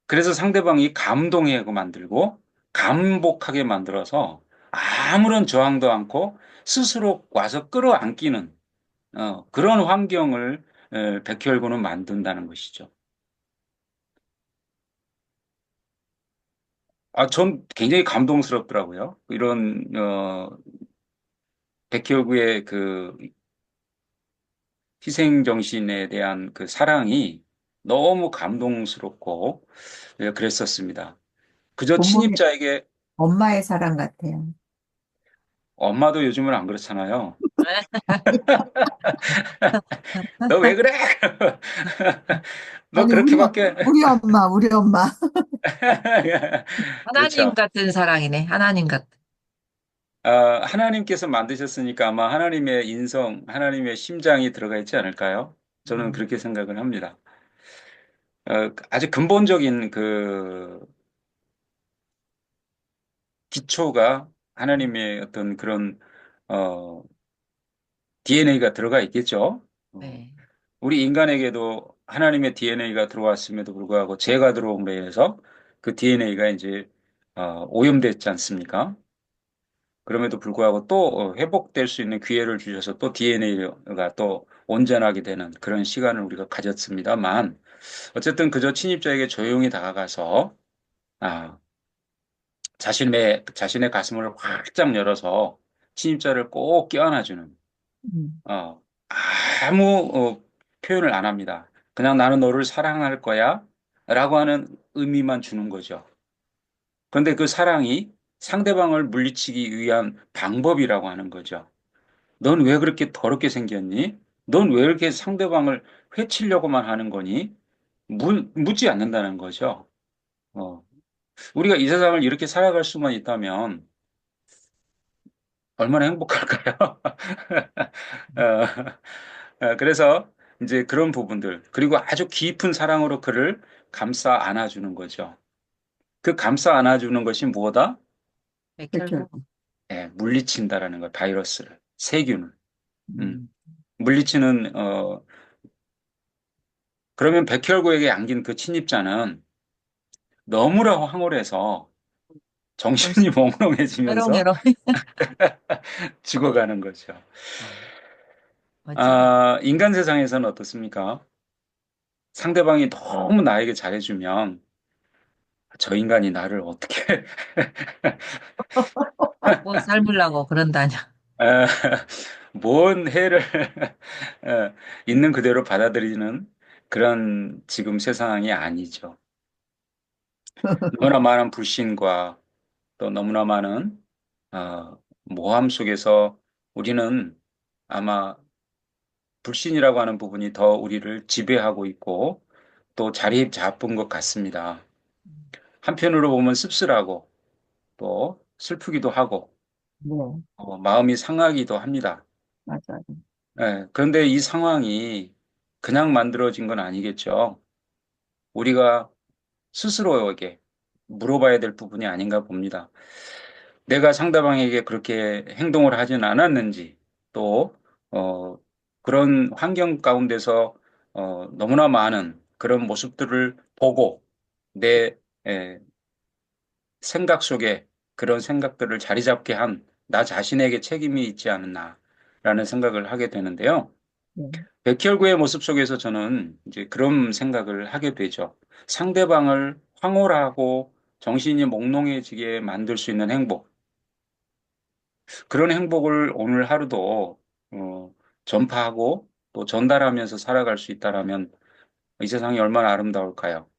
그래서 상대방이 감동하게 만들고 감복하게 만들어서 아무런 저항도 않고 스스로 와서 끌어안기는 그런 환경을 백혈구는 만든다는 것이죠. 전 굉장히 감동스럽더라고요. 이런 백혈구의 그 희생 정신에 대한 그 사랑이 너무 감동스럽고 그랬었습니다. 그저 부모의, 친입자에게 엄마의 사랑 같아요. 엄마도 요즘은 안 그렇잖아요. 너 왜 그래? 너 아니, 그렇게밖에. 우리 엄마. 하나님 그렇죠. 같은 사랑이네. 하나님 같은. 하나님께서 만드셨으니까 아마 하나님의 인성, 하나님의 심장이 들어가 있지 않을까요? 저는 음, 그렇게 생각을 합니다. 아주 근본적인 그 기초가 하나님의 어떤 그런 어, DNA가 들어가 있겠죠. 어, 네. 우리 인간에게도 하나님의 DNA가 들어왔음에도 불구하고 죄가 들어옴으로 인해서 그 DNA가 이제 오염됐지 않습니까? 그럼에도 불구하고 또 회복될 수 있는 기회를 주셔서 또 DNA가 또 온전하게 되는 그런 시간을 우리가 가졌습니다만 어쨌든 그저 친입자에게 조용히 다가가서 아, 자신의 가슴을 활짝 열어서 친입자를 꼭 껴안아주는 음, 어, 아무 표현을 안 합니다. 그냥 나는 너를 사랑할 거야 라고 하는 의미만 주는 거죠. 그런데 그 사랑이 상대방을 물리치기 위한 방법이라고 하는 거죠. 넌 왜 그렇게 더럽게 생겼니? 넌 왜 이렇게 상대방을 해치려고만 하는 거니? 묻지 않는다는 거죠. 어, 우리가 이 세상을 이렇게 살아갈 수만 있다면 얼마나 행복할까요? 그래서 이제 그런 부분들, 그리고 아주 깊은 사랑으로 그를 감싸 안아주는 거죠. 그 감싸 안아주는 것이 뭐다? 백혈구. 백혈구. 물리친다라는 거예요. 바이러스를, 세균을. 음. 음, 물리치는, 그러면 백혈구에게 안긴 그 침입자는 너무나 황홀해서 정신이 정신, 몽롱해지면서 메롱메롱. 죽어가는 거죠. 뭐지? 인간 세상에서는 어떻습니까? 상대방이 너무 나에게 잘해주면 저 인간이 나를 어떻게 뭐 삶으려고 그런다냐. 에, 뭔 해를 있는 그대로 받아들이는 그런 지금 세상이 아니죠. 너무나 많은 불신과 또 너무나 많은 모함 속에서 우리는 아마 불신이라고 하는 부분이 더 우리를 지배하고 있고 또 자리 잡은 것 같습니다. 한편으로 보면 씁쓸하고 또 슬프기도 하고 네, 마음이 상하기도 합니다. 맞아요. 그런데 이 상황이 그냥 만들어진 건 아니겠죠. 우리가 스스로에게 물어봐야 될 부분이 아닌가 봅니다. 내가 상대방에게 그렇게 행동을 하진 않았는지, 또, 어, 그런 환경 가운데서 너무나 많은 그런 모습들을 보고 내 에, 생각 속에 그런 생각들을 자리 잡게 한 나 자신에게 책임이 있지 않았나라는 생각을 하게 되는데요. 네, 백혈구의 모습 속에서 저는 이제 그런 생각을 하게 되죠. 상대방을 황홀하고 정신이 몽롱해지게 만들 수 있는 행복. 그런 행복을 오늘 하루도 전파하고 또 전달하면서 살아갈 수 있다라면 이 세상이 얼마나 아름다울까요?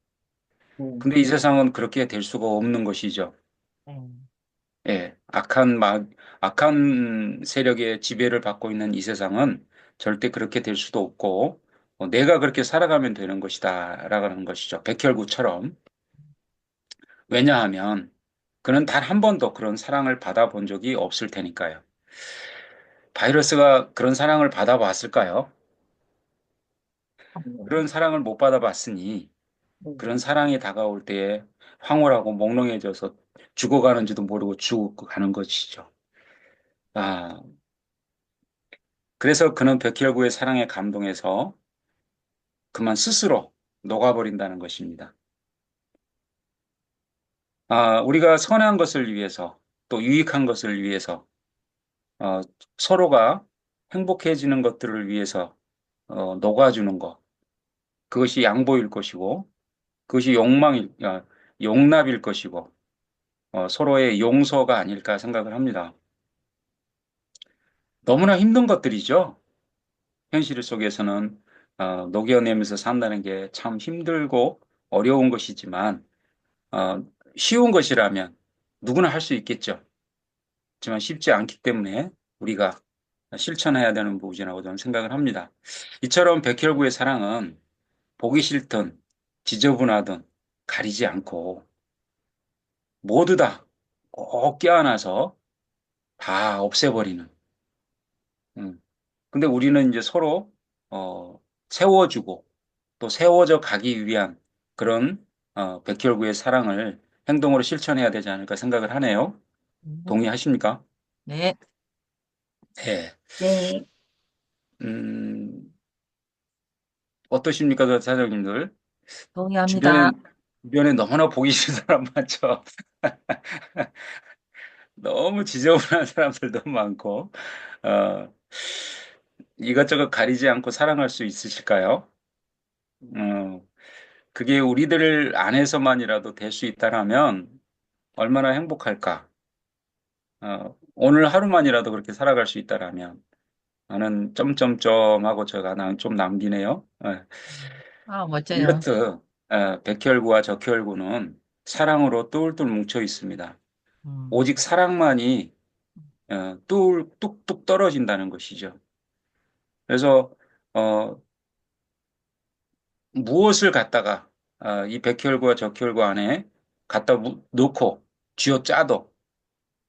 네, 근데 이 세상은 그렇게 될 수가 없는 것이죠. 음, 예, 악한 세력의 지배를 받고 있는 이 세상은 절대 그렇게 될 수도 없고, 내가 그렇게 살아가면 되는 것이다, 라는 것이죠. 백혈구처럼. 왜냐하면, 그는 단 한 번도 그런 사랑을 받아본 적이 없을 테니까요. 바이러스가 그런 사랑을 받아봤을까요? 그런 사랑을 못 받아봤으니, 그런 사랑이 다가올 때에 황홀하고 몽롱해져서 죽어가는지도 모르고 죽어가는 것이죠. 아, 그래서 그는 백혈구의 사랑에 감동해서 그만 스스로 녹아버린다는 것입니다. 우리가 선한 것을 위해서 또 유익한 것을 위해서 어, 서로가 행복해지는 것들을 위해서 녹아주는 것, 그것이 양보일 것이고 그것이 용납일 것이고 서로의 용서가 아닐까 생각을 합니다. 너무나 힘든 것들이죠. 현실 속에서는 녹여내면서 산다는 게 참 힘들고 어려운 것이지만 어, 쉬운 것이라면 누구나 할 수 있겠죠. 하지만 쉽지 않기 때문에 우리가 실천해야 되는 부분이라고 저는 생각을 합니다. 이처럼 백혈구의 사랑은 보기 싫든 지저분하든 가리지 않고 모두 다 꼭 껴안아서 다 없애버리는. 음. 근데 우리는 이제 서로 세워주고 또 세워져 가기 위한 그런 백혈구의 사랑을 행동으로 실천해야 되지 않을까 생각을 하네요. 네. 동의하십니까? 네, 네. 네. 음, 어떠십니까, 사장님들? 동의합니다. 주변에 너무나 보기 싫은 사람 많죠. 너무 지저분한 사람들도 많고, 어, 이것저것 가리지 않고 사랑할 수 있으실까요? 어, 그게 우리들 안에서만이라도 될 수 있다라면 얼마나 행복할까? 오늘 하루만이라도 그렇게 살아갈 수 있다라면 나는 점점점 하고 제가 좀 남기네요. 멋져요. 일러트, 백혈구와 적혈구는 사랑으로 똘똘 뭉쳐 있습니다. 음, 오직 사랑만이 뚝뚝 떨어진다는 것이죠. 그래서 어, 무엇을 갖다가 이 백혈구와 적혈구 안에 갖다 놓고 쥐어짜도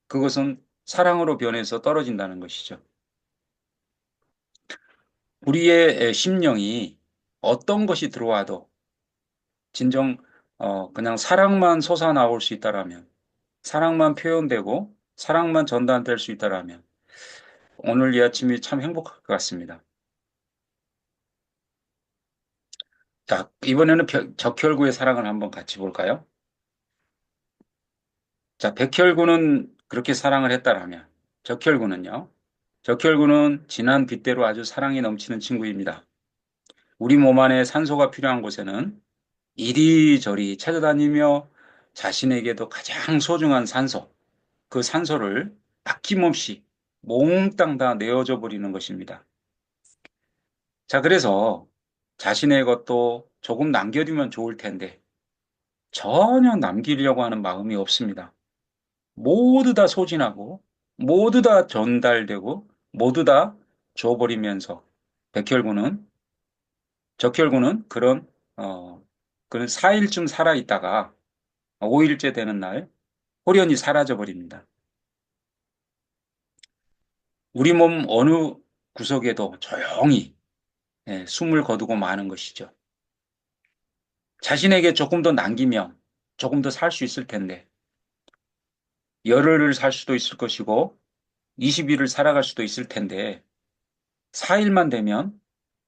그것은 사랑으로 변해서 떨어진다는 것이죠. 우리의 심령이 어떤 것이 들어와도 진정 그냥 사랑만 솟아나올 수 있다라면 사랑만 표현되고 사랑만 전달될 수 있다라면 오늘 이 아침이 참 행복할 것 같습니다. 자, 이번에는 적혈구의 사랑을 한번 같이 볼까요? 자, 백혈구는 그렇게 사랑을 했다라면 적혈구는요? 적혈구는 진한 빗대로 아주 사랑이 넘치는 친구입니다. 우리 몸 안에 산소가 필요한 곳에는 이리저리 찾아다니며 자신에게도 가장 소중한 산소, 그 산소를 아낌없이 몽땅 다 내어줘 버리는 것입니다. 자, 그래서 자신의 것도 조금 남겨두면 좋을 텐데 전혀 남기려고 하는 마음이 없습니다. 모두 다 소진하고 모두 다 전달되고 모두 다 줘버리면서 백혈구는 적혈구는 그런 4일쯤 살아있다가 5일째 되는 날 홀연히 사라져 버립니다. 우리 몸 어느 구석에도 조용히 숨을 거두고 마는 것이죠. 자신에게 조금 더 남기면 조금 더 살 수 있을 텐데 열흘을 살 수도 있을 것이고 20일을 살아갈 수도 있을 텐데 4일만 되면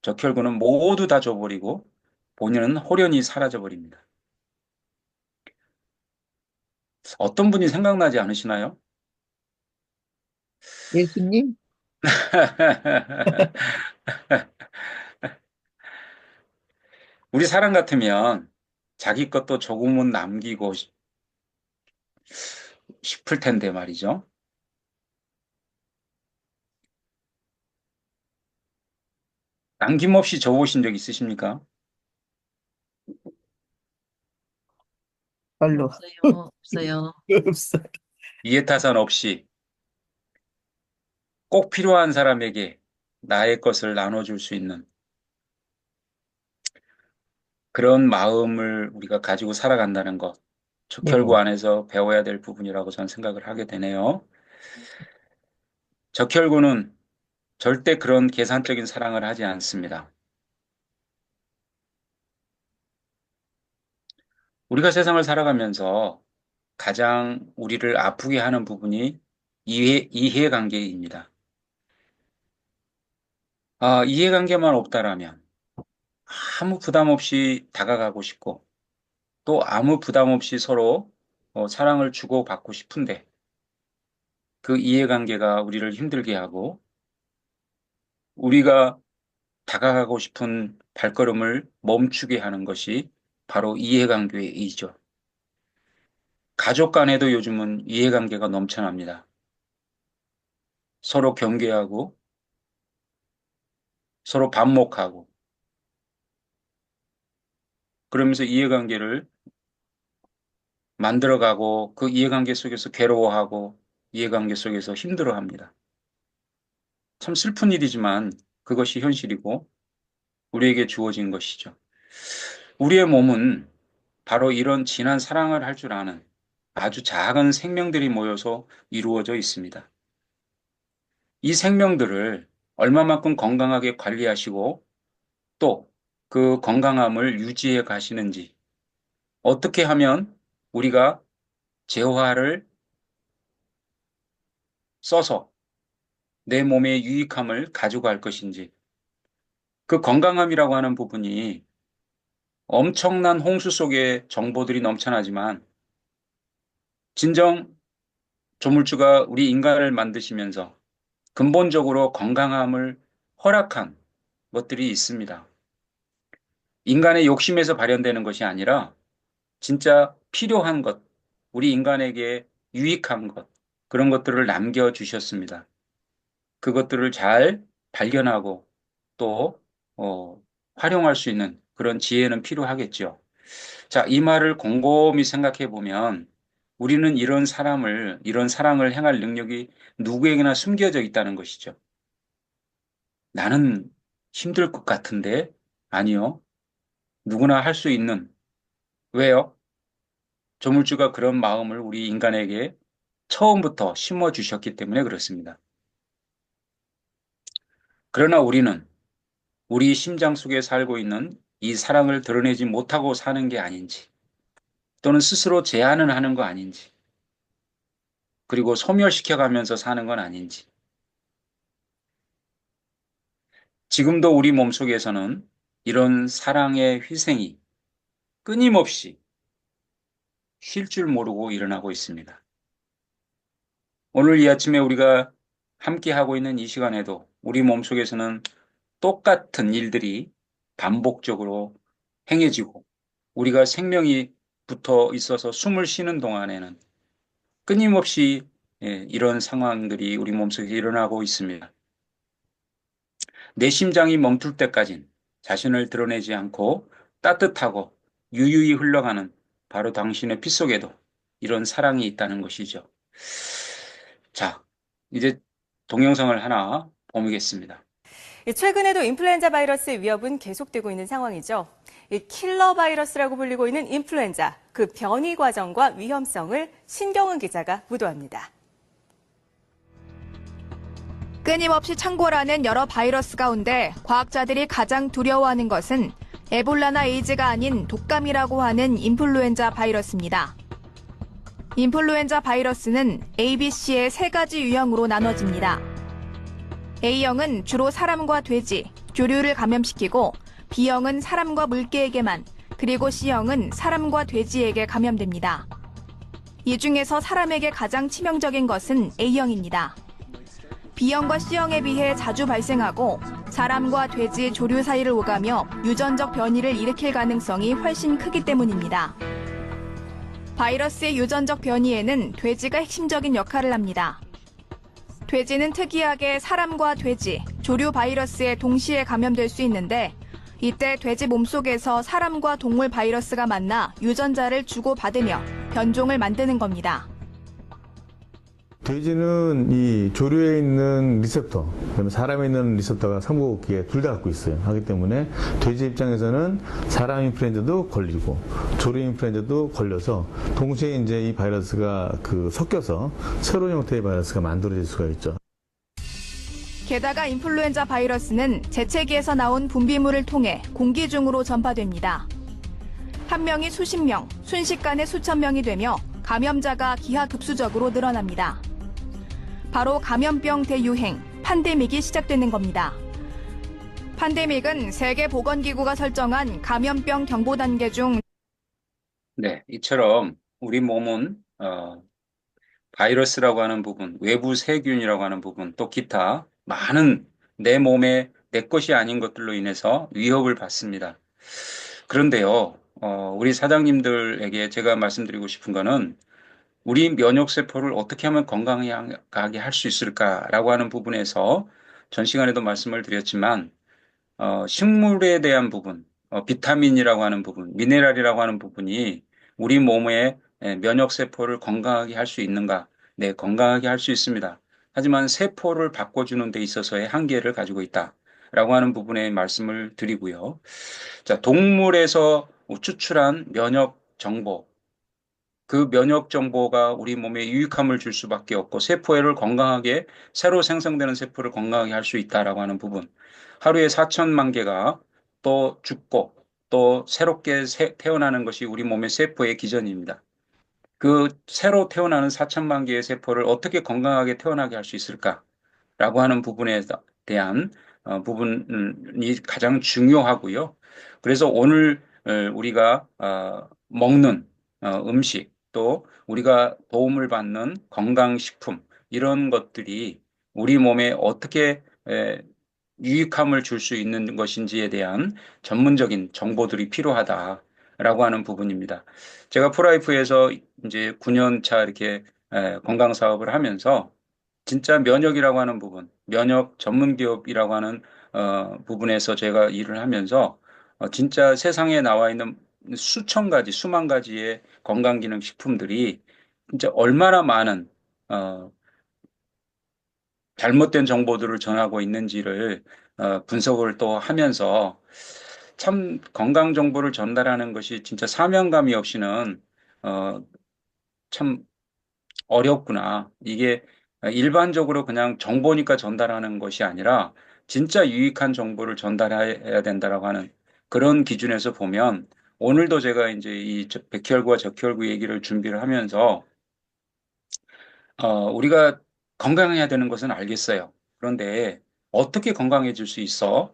적혈구는 모두 다 줘버리고 본인은 홀연히 사라져 버립니다. 어떤 분이 생각나지 않으시나요? 예수님? 우리 사람 같으면 자기 것도 조금은 남기고 싶을 텐데 말이죠. 남김없이 줘보신 적 있으십니까? 별로. 없어요, 없어요. 없어. 이해타산 없이 꼭 필요한 사람에게 나의 것을 나눠줄 수 있는 그런 마음을 우리가 가지고 살아간다는 것, 네. 적혈구 안에서 배워야 될 부분이라고 저는 생각을 하게 되네요. 적혈구는 절대 그런 계산적인 사랑을 하지 않습니다. 우리가 세상을 살아가면서 가장 우리를 아프게 하는 부분이 이해관계입니다. 이해관계만 없다라면 아무 부담 없이 다가가고 싶고 또 아무 부담 없이 서로 사랑을 주고받고 싶은데 그 이해관계가 우리를 힘들게 하고 우리가 다가가고 싶은 발걸음을 멈추게 하는 것이 바로 이해관계이죠. 가족 간에도 요즘은 이해관계가 넘쳐납니다. 서로 경계하고 서로 반목하고 그러면서 이해관계를 만들어가고 그 이해관계 속에서 괴로워하고 이해관계 속에서 힘들어합니다. 참 슬픈 일이지만 그것이 현실이고 우리에게 주어진 것이죠. 우리의 몸은 바로 이런 진한 사랑을 할 줄 아는 아주 작은 생명들이 모여서 이루어져 있습니다. 이 생명들을 얼마만큼 건강하게 관리하시고 또 그 건강함을 유지해 가시는지 어떻게 하면 우리가 재화를 써서 내 몸의 유익함을 가져갈 것인지 그 건강함이라고 하는 부분이 엄청난 홍수 속에 정보들이 넘쳐나지만 진정 조물주가 우리 인간을 만드시면서 근본적으로 건강함을 허락한 것들이 있습니다. 인간의 욕심에서 발현되는 것이 아니라 진짜 필요한 것, 우리 인간에게 유익한 것, 그런 것들을 남겨주셨습니다. 그것들을 잘 발견하고 또 활용할 수 있는 그런 지혜는 필요하겠죠. 자, 이 말을 곰곰이 생각해 보면 우리는 이런 사랑을 행할 능력이 누구에게나 숨겨져 있다는 것이죠. 나는 힘들 것 같은데? 아니요. 누구나 할 수 있는. 왜요? 조물주가 그런 마음을 우리 인간에게 처음부터 심어주셨기 때문에 그렇습니다. 그러나 우리는 우리 심장 속에 살고 있는 이 사랑을 드러내지 못하고 사는 게 아닌지, 또는 스스로 제한을 하는 거 아닌지, 그리고 소멸시켜가면서 사는 건 아닌지. 지금도 우리 몸속에서는 이런 사랑의 희생이 끊임없이 쉴 줄 모르고 일어나고 있습니다. 오늘 이 아침에 우리가 함께 하고 있는 이 시간에도 우리 몸속에서는 똑같은 일들이 반복적으로 행해지고 우리가 생명이 붙어 있어서 숨을 쉬는 동안에는 끊임없이 이런 상황들이 우리 몸속에 일어나고 있습니다. 내 심장이 멈출 때까진 자신을 드러내지 않고 따뜻하고 유유히 흘러가는 바로 당신의 피 속에도 이런 사랑이 있다는 것이죠. 자, 이제 동영상을 하나 보겠습니다. 최근에도 인플루엔자 바이러스의 위협은 계속되고 있는 상황이죠. 이 킬러 바이러스라고 불리고 있는 인플루엔자, 그 변이 과정과 위험성을 신경은 기자가 보도합니다. 끊임없이 창궐하는 여러 바이러스 가운데 과학자들이 가장 두려워하는 것은 에볼라나 에이즈가 아닌 독감이라고 하는 인플루엔자 바이러스입니다. 인플루엔자 바이러스는 ABC의 세 가지 유형으로 나눠집니다. A형은 주로 사람과 돼지, 조류를 감염시키고 B형은 사람과 물개에게만, 그리고 C형은 사람과 돼지에게 감염됩니다. 이 중에서 사람에게 가장 치명적인 것은 A형입니다. B형과 C형에 비해 자주 발생하고 사람과 돼지, 조류 사이를 오가며 유전적 변이를 일으킬 가능성이 훨씬 크기 때문입니다. 바이러스의 유전적 변이에는 돼지가 핵심적인 역할을 합니다. 돼지는 특이하게 사람과 돼지, 조류 바이러스에 동시에 감염될 수 있는데 이때 돼지 몸속에서 사람과 동물 바이러스가 만나 유전자를 주고받으며 변종을 만드는 겁니다. 돼지는 이 조류에 있는 리셉터, 그다음에 사람에 있는 리셉터가 삼국기에 둘 다 갖고 있어요. 하기 때문에 돼지 입장에서는 사람 인플루엔자도 걸리고 조류 인플루엔자도 걸려서 동시에 이제 이 바이러스가 섞여서 새로운 형태의 바이러스가 만들어질 수가 있죠. 게다가 인플루엔자 바이러스는 재채기에서 나온 분비물을 통해 공기 중으로 전파됩니다. 한 명이 수십 명, 순식간에 수천 명이 되며 감염자가 기하급수적으로 늘어납니다. 바로 감염병 대유행, 팬데믹이 시작되는 겁니다. 팬데믹은 세계보건기구가 설정한 감염병 경보 단계 중 네, 이처럼 우리 몸은 바이러스라고 하는 부분, 외부 세균이라고 하는 부분, 또 기타 많은 내 몸에 내 것이 아닌 것들로 인해서 위협을 받습니다. 그런데요, 우리 사장님들에게 제가 말씀드리고 싶은 거는 우리 면역세포를 어떻게 하면 건강하게 할 수 있을까라고 하는 부분에서 전 시간에도 말씀을 드렸지만, 식물에 대한 부분, 비타민이라고 하는 부분, 미네랄이라고 하는 부분이 우리 몸의 면역세포를 건강하게 할 수 있는가? 네, 건강하게 할 수 있습니다. 하지만 세포를 바꿔주는 데 있어서의 한계를 가지고 있다라고 하는 부분에 말씀을 드리고요. 자, 동물에서 추출한 면역 정보, 그 면역 정보가 우리 몸에 유익함을 줄 수밖에 없고 세포를 건강하게 새로 생성되는 세포를 건강하게 할 수 있다라고 하는 부분. 하루에 4천만 개가 또 죽고 또 새롭게 태어나는 것이 우리 몸의 세포의 기전입니다. 그 새로 태어나는 4천만 개의 세포를 어떻게 건강하게 태어나게 할 수 있을까라고 하는 부분에 대한 부분이 가장 중요하고요. 그래서 오늘 우리가 먹는 음식 또 우리가 도움을 받는 건강식품 이런 것들이 우리 몸에 어떻게 유익함을 줄 수 있는 것인지에 대한 전문적인 정보들이 필요하다라고 하는 부분입니다. 제가 프라이프에서 이제 9년 차 이렇게 건강 사업을 하면서 진짜 면역이라고 하는 부분, 면역 전문 기업이라고 하는 부분에서 제가 일을 하면서 진짜 세상에 나와 있는 수천 가지, 수만 가지의 건강기능식품들이 진짜 얼마나 많은 잘못된 정보들을 전하고 있는지를 분석을 또 하면서 참 건강 정보를 전달하는 것이 진짜 사명감이 없이는 참 어렵구나. 이게 일반적으로 그냥 정보니까 전달하는 것이 아니라 진짜 유익한 정보를 전달해야 된다라고 하는 그런 기준에서 보면 오늘도 제가 이제 이 백혈구와 적혈구 얘기를 준비를 하면서 우리가 건강해야 되는 것은 알겠어요. 그런데 어떻게 건강해질 수 있어?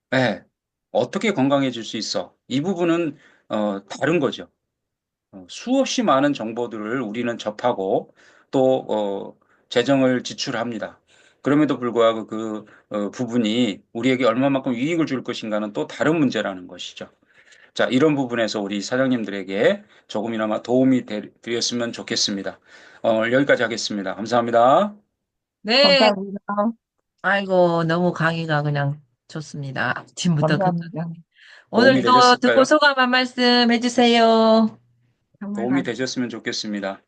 네. 어떻게 건강해질 수 있어? 이 부분은 다른 거죠. 수없이 많은 정보들을 우리는 접하고 또 재정을 지출합니다. 그럼에도 불구하고 그 부분이 우리에게 얼마만큼 이익을 줄 것인가는 또 다른 문제라는 것이죠. 자, 이런 부분에서 우리 사장님들에게 조금이나마 도움이 되었으면 좋겠습니다. 여기까지 하겠습니다. 감사합니다. 네, 감사합니다. 아이고, 너무 강의가 그냥 좋습니다. 아침부터 감사합니다. 끝까지. 도움이 오늘도 듣고 되셨을까요? 소감 한 말씀 해주세요. 정말 도움이 되셨으면 좋겠습니다.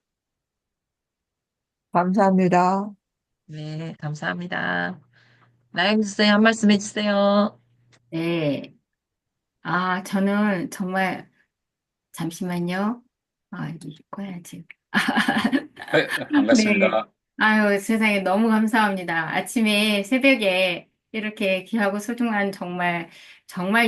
감사합니다. 네, 감사합니다. 나영 선생님 한 말씀 해주세요. 네. 저는 정말, 잠시만요. 이거 꺼야지. 네, 네. 반갑습니다. 아유, 세상에 너무 감사합니다. 아침에 새벽에 이렇게 귀하고 소중한 정말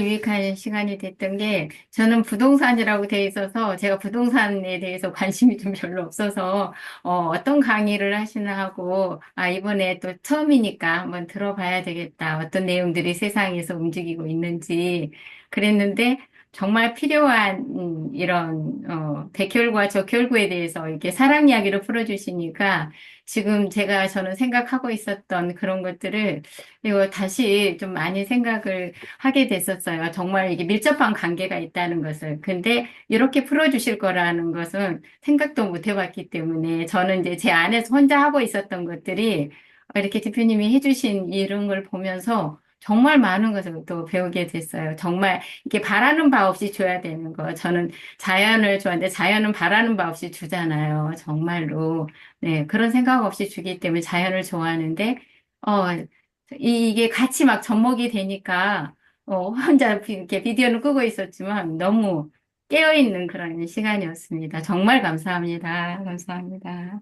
유익한 시간이 됐던 게 저는 부동산이라고 돼 있어서 제가 부동산에 대해서 관심이 좀 별로 없어서 어떤 강의를 하시나 하고 이번에 또 처음이니까 한번 들어봐야 되겠다. 어떤 내용들이 세상에서 움직이고 있는지 그랬는데 정말 필요한 이런 백혈구와 적혈구에 대해서 이렇게 사랑 이야기를 풀어주시니까 지금 저는 생각하고 있었던 그런 것들을 이거 다시 좀 많이 생각을 하게 됐었어요. 정말 이게 밀접한 관계가 있다는 것을. 근데 이렇게 풀어주실 거라는 것은 생각도 못 해봤기 때문에 저는 이제 제 안에서 혼자 하고 있었던 것들이 이렇게 대표님이 해주신 이런 걸 보면서 정말 많은 것을 또 배우게 됐어요. 정말 이렇게 바라는 바 없이 줘야 되는 거. 저는 자연을 좋아하는데 자연은 바라는 바 없이 주잖아요. 정말로. 네, 그런 생각 없이 주기 때문에 자연을 좋아하는데, 어, 이게 같이 막 접목이 되니까, 혼자 이렇게 비디오는 끄고 있었지만 너무 깨어있는 그런 시간이었습니다. 정말 감사합니다. 감사합니다.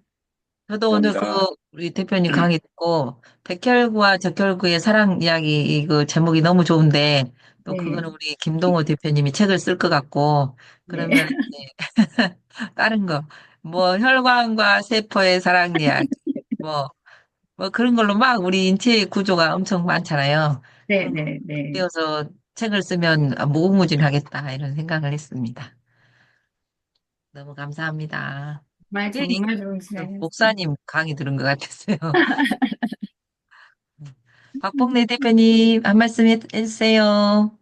저도 오늘 감사합니다. 우리 대표님 강의 듣고 백혈구와 적혈구의 사랑 이야기 이거 제목이 너무 좋은데 또 네, 그거는 우리 김동호 대표님이 책을 쓸 것 같고, 네. 그러면 이제 다른 거, 뭐 혈관과 세포의 사랑 이야기, 뭐, 뭐 그런 걸로 막 우리 인체 구조가 엄청 많잖아요. 네, 그런 거 네, 네. 띄어서 책을 쓰면 무궁무진하겠다 이런 생각을 했습니다. 너무 감사합니다. 정말, 괜히 정말 좋은 그 시간이었습니다. 목사님 강의 들은 것 같았어요. 박봉래 대표님 한 말씀 해주세요.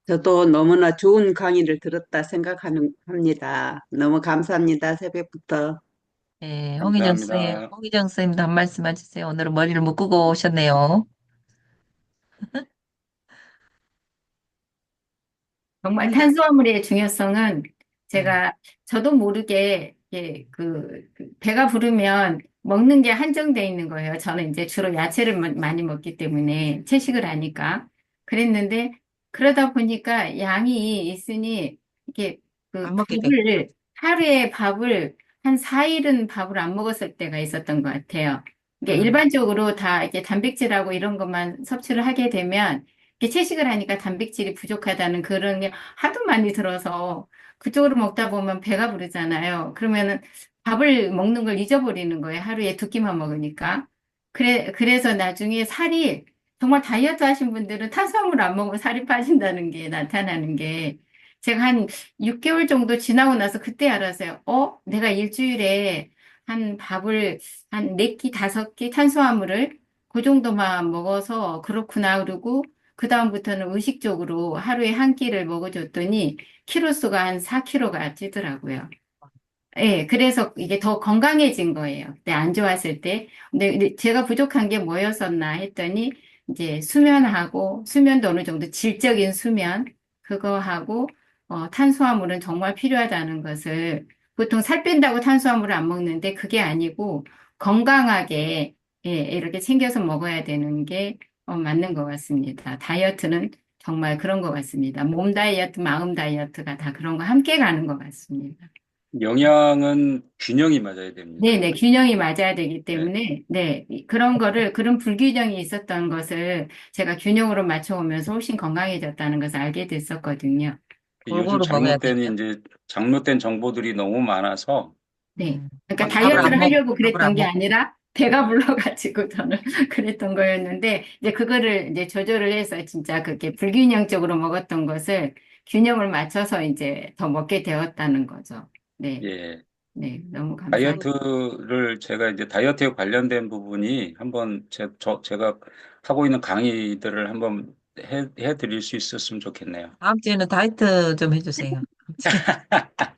저도 너무나 좋은 강의를 들었다 합니다. 너무 감사합니다. 새벽부터. 네, 감사합니다. 홍희정 선생님도 한 말씀 해주세요. 오늘은 머리를 묶고 오셨네요. 정말 탄수화물의 중요성은 네. 제가 저도 모르게 배가 부르면 먹는 게 한정돼 있는 거예요. 저는 이제 주로 야채를 많이 먹기 때문에 채식을 하니까 그랬는데 그러다 보니까 양이 있으니 이게 그 안 먹게 돼. 하루에 밥을 한 4일은 밥을 안 먹었을 때가 있었던 것 같아요. 이게 음, 일반적으로 다 이렇게 단백질하고 이런 것만 섭취를 하게 되면 이렇게 채식을 하니까 단백질이 부족하다는 그런 게 하도 많이 들어서 그쪽으로 먹다 보면 배가 부르잖아요. 그러면은 밥을 먹는 걸 잊어버리는 거예요. 하루에 두 끼만 먹으니까. 그래서 나중에 살이 정말 다이어트 하신 분들은 탄수화물 안 먹으면 살이 빠진다는 게 나타나는 게 제가 한 6개월 정도 지나고 나서 그때 알았어요. 내가 일주일에 한 밥을 한 4끼, 5끼 탄수화물을 그 정도만 먹어서 그렇구나. 그러고 그다음부터는 의식적으로 하루에 한 끼를 먹어줬더니 키로수가 한 4kg가 찌더라고요. 예, 그래서 이게 더 건강해진 거예요. 그때 안 좋았을 때. 근데 제가 부족한 게 뭐였었나 했더니 이제 수면도 어느 정도 질적인 수면, 그거 하고, 탄수화물은 정말 필요하다는 것을 보통 살 뺀다고 탄수화물을 안 먹는데 그게 아니고 건강하게, 예, 이렇게 챙겨서 먹어야 되는 게 맞는 것 같습니다. 다이어트는 정말 그런 것 같습니다. 몸 다이어트, 마음 다이어트가 다 그런 거 함께 가는 것 같습니다. 영양은 균형이 맞아야 됩니다. 네네, 균형이 맞아야 되기 네. 때문에, 네, 그런 불균형이 있었던 것을 제가 균형으로 맞춰오면서 훨씬 건강해졌다는 것을 알게 됐었거든요. 요즘 골고루 먹어야 되죠. 잘못된 정보들이 너무 많아서, 네. 그러니까 막 밥을 안 다이어트를 먹, 하려고 밥을 그랬던 안 게 먹고. 아니라 배가 불러가지고 저는 그랬던 거였는데, 이제 그거를 이제 조절을 해서 진짜 그렇게 불균형적으로 먹었던 것을 균형을 맞춰서 이제 더 먹게 되었다는 거죠. 네, 예, 네, 너무 감사합니다. 제가 이제 다이어트에 관련된 부분이 한번 제가 하고 있는 강의들을 한번 해드릴 수 있었으면 좋겠네요. 다음 주에는 다이어트 좀 해주세요.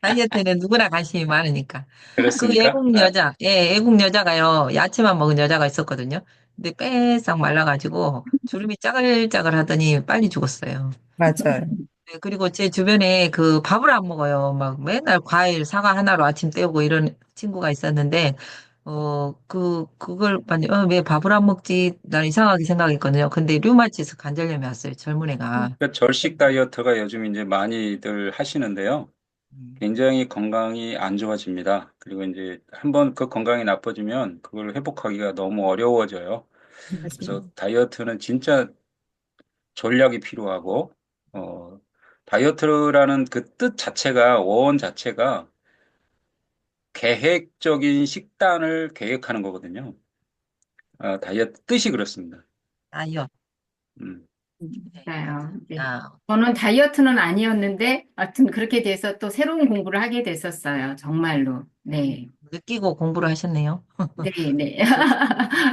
다이어트는 누구나 관심이 많으니까. 그 그렇습니까? 애국 여자, 예, 애국 여자가요, 야채만 먹은 여자가 있었거든요. 근데 빼싹 말라가지고 주름이 짜글짜글 하더니 빨리 죽었어요. 맞아요. 네, 그리고 제 주변에 그 밥을 안 먹어요. 막 맨날 과일, 사과 하나로 아침 때우고 이런 친구가 있었는데, 왜 밥을 안 먹지? 난 이상하게 생각했거든요. 근데 류마티스 관절염이 왔어요. 젊은 애가. 그러니까 절식 다이어트가 요즘 이제 많이들 하시는데요. 음, 굉장히 건강이 안 좋아집니다. 그리고 이제 한번 그 건강이 나빠지면 그걸 회복하기가 너무 어려워져요. 그래서 맞아요. 다이어트는 진짜 전략이 필요하고, 어, 다이어트라는 그 뜻 자체가, 원 자체가 계획적인 식단을 계획하는 거거든요. 다이어트 뜻이 그렇습니다. 다이어트. 음. 네, 맞아요. 네. 감사합니다. 저는 다이어트는 아니었는데, 하여튼 그렇게 돼서 또 새로운 공부를 하게 됐었어요. 정말로. 네. 느끼고 공부를 하셨네요. 네, 네.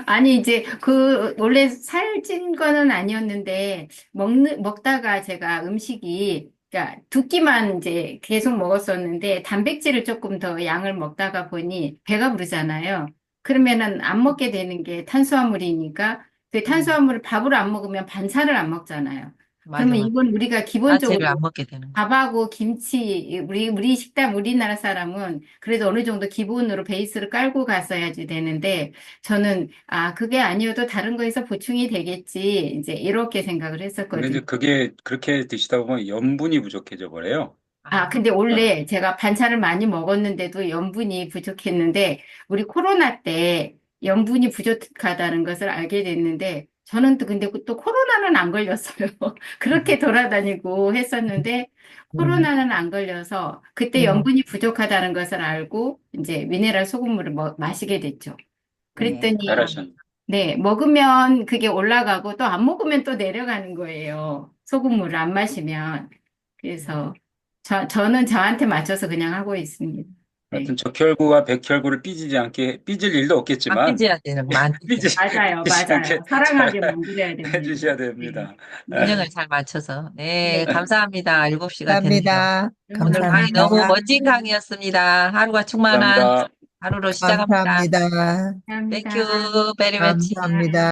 아니, 이제 원래 살찐 거는 아니었는데, 먹다가 제가 그러니까 두 끼만 이제 계속 먹었었는데, 단백질을 조금 더 양을 먹다가 보니 배가 부르잖아요. 그러면은 안 먹게 되는 게 탄수화물이니까, 그 음, 탄수화물을 밥으로 안 먹으면 반찬을 안 먹잖아요. 맞아, 그러면 맞아. 이건 우리가 야채를 기본적으로 안 먹게 되는 거. 밥하고 김치, 우리 식당, 우리나라 사람은 그래도 어느 정도 기본으로 베이스를 깔고 갔어야지 되는데, 저는, 그게 아니어도 다른 거에서 보충이 되겠지, 이제 이렇게 생각을 근데 했었거든요. 이제 그게 그렇게 드시다 보면 염분이 부족해져 버려요. 아, 근데 아, 원래 제가 반찬을 많이 먹었는데도 염분이 부족했는데, 우리 코로나 때 염분이 부족하다는 것을 알게 됐는데, 저는 또 근데 또 코로나는 안 걸렸어요. 그렇게 돌아다니고 했었는데 코로나는 안 걸려서 그때 영분이 부족하다는 것을 알고 이제 미네랄 소금물을 마시게 됐죠. 그랬더니 잘하셨네. 네, 먹으면 그게 올라가고 또 안 먹으면 또 내려가는 거예요. 소금물을 안 마시면. 그래서 저는 저한테 맞춰서 그냥 하고 있습니다. 네. 하여튼 적혈구와 백혈구를 삐질 일도 안 없겠지만, 삐져야 되는 거, 안 삐져. 맞아요, 삐지지 않게 맞아요. 사랑하게 잘 만들어야 됩니다. 해주셔야 됩니다. 네. 균형을 잘 맞춰서. 네, 네. 감사합니다. 7시가 됐네요. 감사합니다. 오늘 강의 감사합니다. 너무 멋진 강의였습니다. 하루가 충만한 감사합니다. 하루로 시작합니다. 감사합니다. 감사합니다. Thank you very much. 감사합니다.